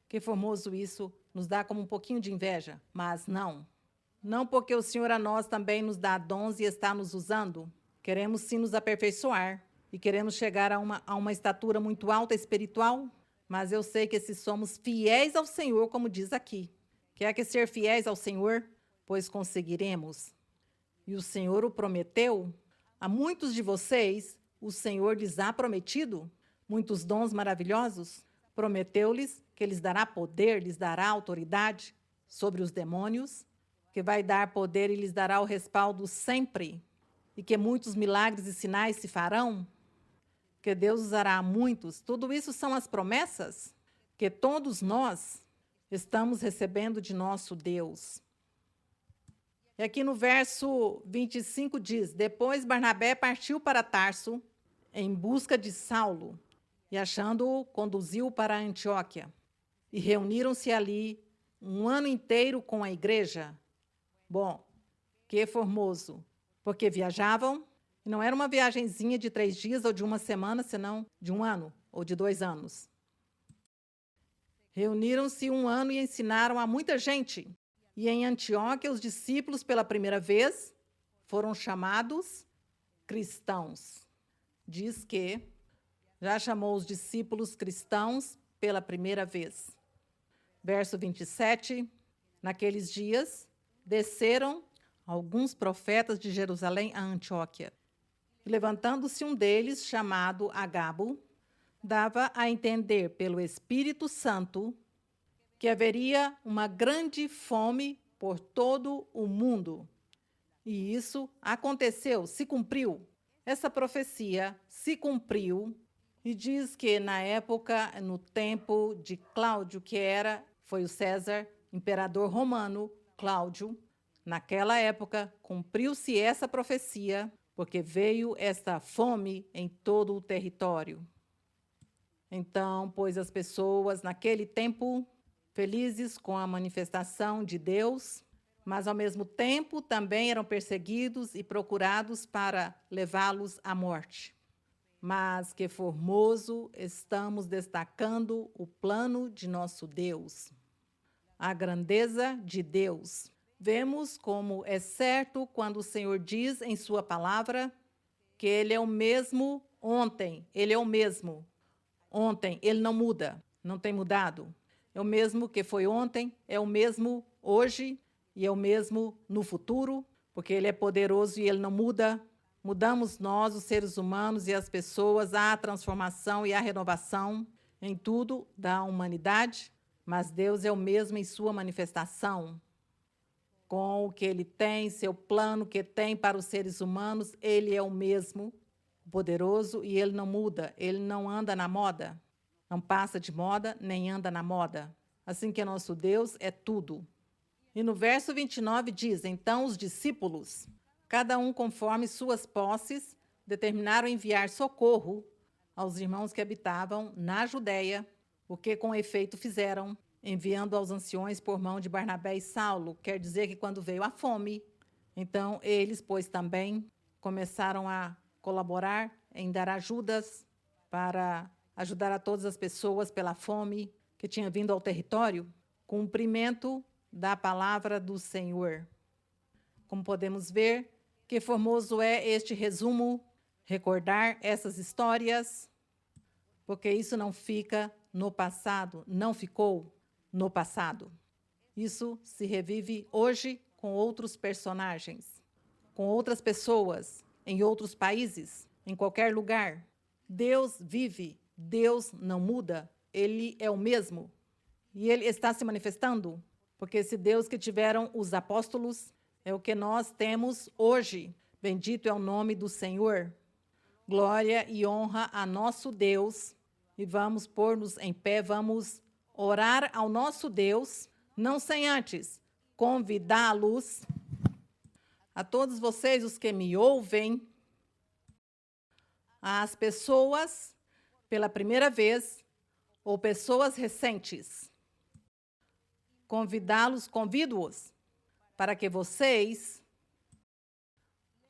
Speaker 3: Que formoso isso, nos dá como um pouquinho de inveja, mas não. Não porque o Senhor a nós também nos dá dons e está nos usando. Queremos sim nos aperfeiçoar e queremos chegar a uma estatura muito alta espiritual, mas eu sei que se somos fiéis ao Senhor, como diz aqui, quer que ser fiéis ao Senhor, pois conseguiremos. E o Senhor o prometeu. A muitos de vocês, o Senhor lhes há prometido muitos dons maravilhosos. Prometeu-lhes que lhes dará poder, lhes dará autoridade sobre os demônios, que vai dar poder e lhes dará o respaldo sempre, e que muitos milagres e sinais se farão, que Deus usará a muitos. Tudo isso são as promessas que todos nós estamos recebendo de nosso Deus. E aqui no verso 25 diz: depois Barnabé partiu para Tarso em busca de Saulo, e achando-o, conduziu-o para Antioquia. E reuniram-se ali um ano inteiro com a igreja. Bom, que formoso, porque viajavam, e não era uma viagenzinha de 3 dias ou de uma semana, senão de 1 ano ou de 2 anos. Reuniram-se 1 ano e ensinaram a muita gente. E em Antioquia, os discípulos, pela primeira vez, foram chamados cristãos. Diz que já chamou os discípulos cristãos pela primeira vez. Verso 27, naqueles dias, desceram alguns profetas de Jerusalém a Antioquia. E levantando-se um deles, chamado Agabo, dava a entender pelo Espírito Santo que haveria uma grande fome por todo o mundo. E isso aconteceu, se cumpriu. Essa profecia se cumpriu e diz que na época, no tempo de Cláudio, foi o César, imperador romano, Cláudio, naquela época cumpriu-se essa profecia, porque veio esta fome em todo o território. Então, pois as pessoas naquele tempo felizes com a manifestação de Deus, mas ao mesmo tempo também eram perseguidos e procurados para levá-los à morte. Mas que formoso estamos destacando o plano de nosso Deus, a grandeza de Deus. Vemos como é certo quando o Senhor diz em sua palavra que Ele é o mesmo ontem, Ele é o mesmo. Ontem, Ele não muda, não tem mudado. É o mesmo que foi ontem, é o mesmo hoje e é o mesmo no futuro, porque Ele é poderoso e Ele não muda. Mudamos nós, os seres humanos e as pessoas, a transformação e a renovação em tudo da humanidade, mas Deus é o mesmo em sua manifestação. Com o que Ele tem, seu plano que tem para os seres humanos, Ele é o mesmo, poderoso, e Ele não muda, Ele não anda na moda, não passa de moda, nem anda na moda. Assim que nosso Deus é tudo. E no verso 29 diz, então os discípulos, cada um conforme suas posses, determinaram enviar socorro aos irmãos que habitavam na Judéia, o que com efeito fizeram, enviando aos anciões por mão de Barnabé e Saulo. Quer dizer que quando veio a fome, então eles, pois também, começaram a colaborar em dar ajudas para ajudar a todas as pessoas pela fome que tinha vindo ao território, cumprimento da palavra do Senhor. Como podemos ver, que formoso é este resumo, recordar essas histórias, porque isso não fica no passado, não ficou no passado. Isso se revive hoje com outros personagens, com outras pessoas, em outros países, em qualquer lugar. Deus vive, Deus não muda, Ele é o mesmo. E Ele está se manifestando, porque esse Deus que tiveram os apóstolos é o que nós temos hoje. Bendito é o nome do Senhor. Glória e honra a nosso Deus. E vamos pôr-nos em pé, vamos orar ao nosso Deus, não sem antes convidá-los, a todos vocês, os que me ouvem, as pessoas pela primeira vez ou pessoas recentes, convido-os para que vocês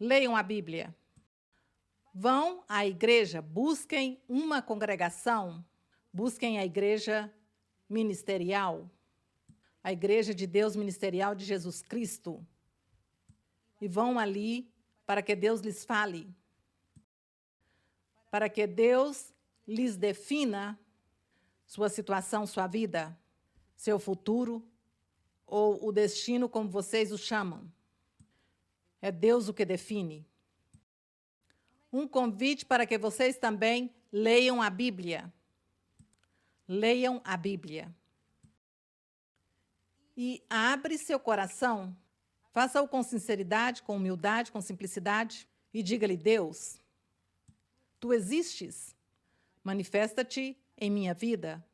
Speaker 3: leiam a Bíblia. Vão à igreja, busquem uma congregação, busquem a igreja ministerial, a igreja de Deus ministerial de Jesus Cristo, e vão ali para que Deus lhes fale, para que Deus lhes defina sua situação, sua vida, seu futuro ou o destino, como vocês o chamam. É Deus o que define. Um convite para que vocês também leiam a Bíblia. Leiam a Bíblia. E abre seu coração, faça-o com sinceridade, com humildade, com simplicidade, e diga-lhe, Deus, Tu existes, manifesta-te em minha vida,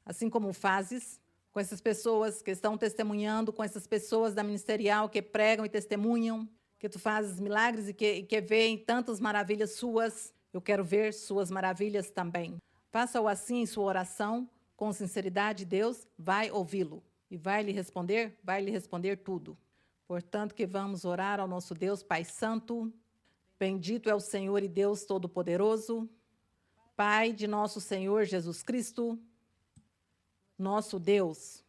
Speaker 3: assim como fazes com essas pessoas que estão testemunhando, com essas pessoas da ministerial que pregam e testemunham, que Tu fazes milagres e que veem tantas maravilhas Suas. Eu quero ver Suas maravilhas também. Faça-o assim em sua oração, com sinceridade, Deus vai ouvi-lo e vai lhe responder tudo. Portanto, que vamos orar ao nosso Deus, Pai Santo. Bendito é o Senhor e Deus Todo-Poderoso, Pai de nosso Senhor Jesus Cristo, nosso Deus.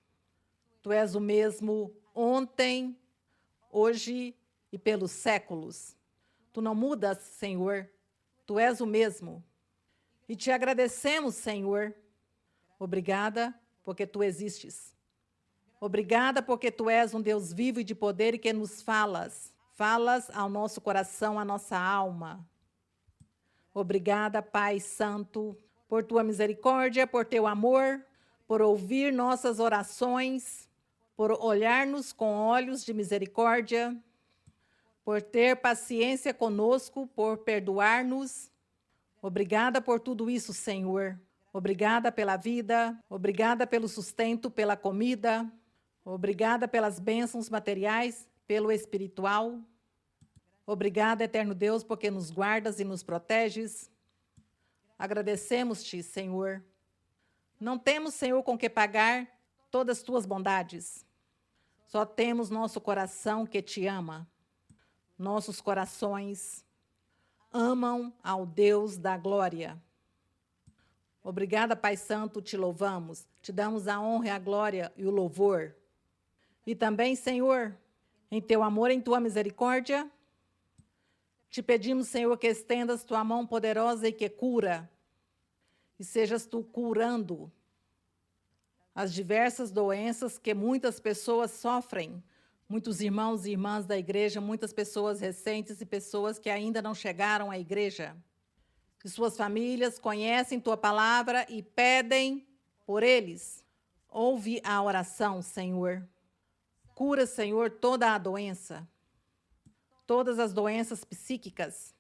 Speaker 3: Tu és o mesmo ontem, hoje e pelos séculos. Tu não mudas, Senhor, Tu és o mesmo. E te agradecemos, Senhor. Obrigada, porque Tu existes. Obrigada, porque Tu és um Deus vivo e de poder e que nos falas. Falas ao nosso coração, à nossa alma. Obrigada, Pai Santo, por Tua misericórdia, por Teu amor, por ouvir nossas orações, por olhar-nos com olhos de misericórdia. por ter paciência conosco, por perdoar-nos. Obrigada por tudo isso, Senhor. Obrigada pela vida, obrigada pelo sustento, pela comida, obrigada pelas bênçãos materiais, pelo espiritual. Obrigada, eterno Deus, porque nos guardas e nos proteges. Agradecemos-te, Senhor. Não temos, Senhor, com que pagar todas as tuas bondades. Só temos nosso coração que te ama. Nossos corações amam ao Deus da glória. Obrigada, Pai Santo, te louvamos, te damos a honra, a glória e o louvor. E também, Senhor, em teu amor, em tua misericórdia, te pedimos, Senhor, que estendas tua mão poderosa e que cura, e sejas tu curando as diversas doenças que muitas pessoas sofrem, muitos irmãos e irmãs da igreja, muitas pessoas recentes e pessoas que ainda não chegaram à igreja. Que suas famílias conhecem tua palavra e pedem por eles. Ouve a oração, Senhor. Cura, Senhor, toda a doença, todas as doenças psíquicas.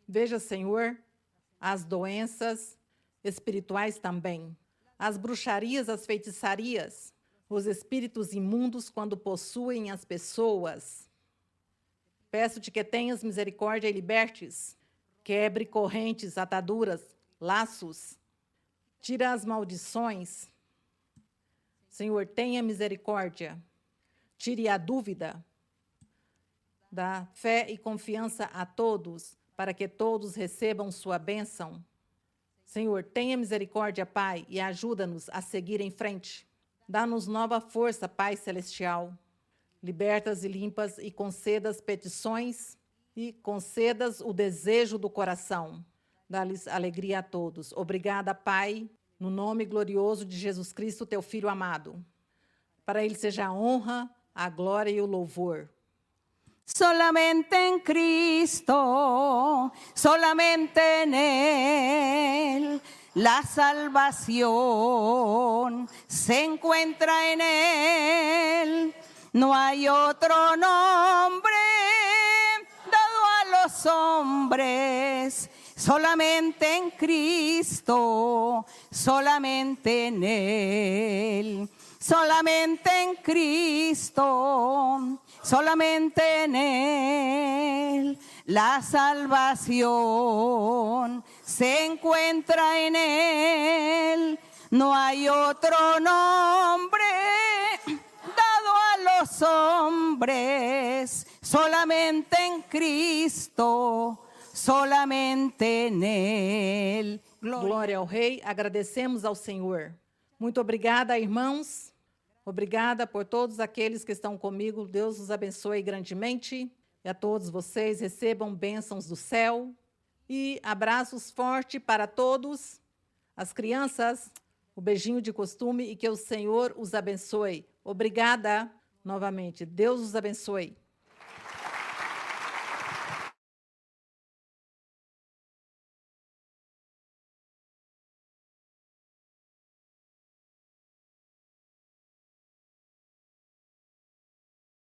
Speaker 3: Veja, Senhor, as doenças espirituais também. As bruxarias, as feitiçarias, os espíritos imundos quando possuem as pessoas. Peço-te que tenhas misericórdia e libertes. Quebre correntes, ataduras, laços. Tira as maldições. Senhor, tenha misericórdia. Tire a dúvida. Dá fé e confiança a todos, para que todos recebam sua bênção. Senhor, tenha misericórdia, Pai, e ajuda-nos a seguir em frente. Dá-nos nova força, Pai Celestial. Libertas e limpas e concedas petições e concedas o desejo do coração. Dá-lhes alegria a todos. Obrigada, Pai, no nome glorioso de Jesus Cristo, teu Filho amado. Para ele seja a honra, a glória e o louvor.
Speaker 2: Solamente en Cristo, solamente en Él, la salvación se encuentra en Él. No hay otro nombre dado a los hombres, solamente en Cristo, solamente en Él, solamente en Cristo. Solamente en Él la salvación se encuentra en Él. No hay otro nombre dado a los hombres, solamente en Cristo, solamente en Él.
Speaker 3: Glória ao Rei, agradecemos ao Senhor. Muito obrigada, irmãos. Obrigada por todos aqueles que estão comigo. Deus os abençoe grandemente. E a todos vocês recebam bênçãos do céu. E abraços fortes para todos. As crianças, o beijinho de costume e que o Senhor os abençoe. Obrigada novamente. Deus os abençoe.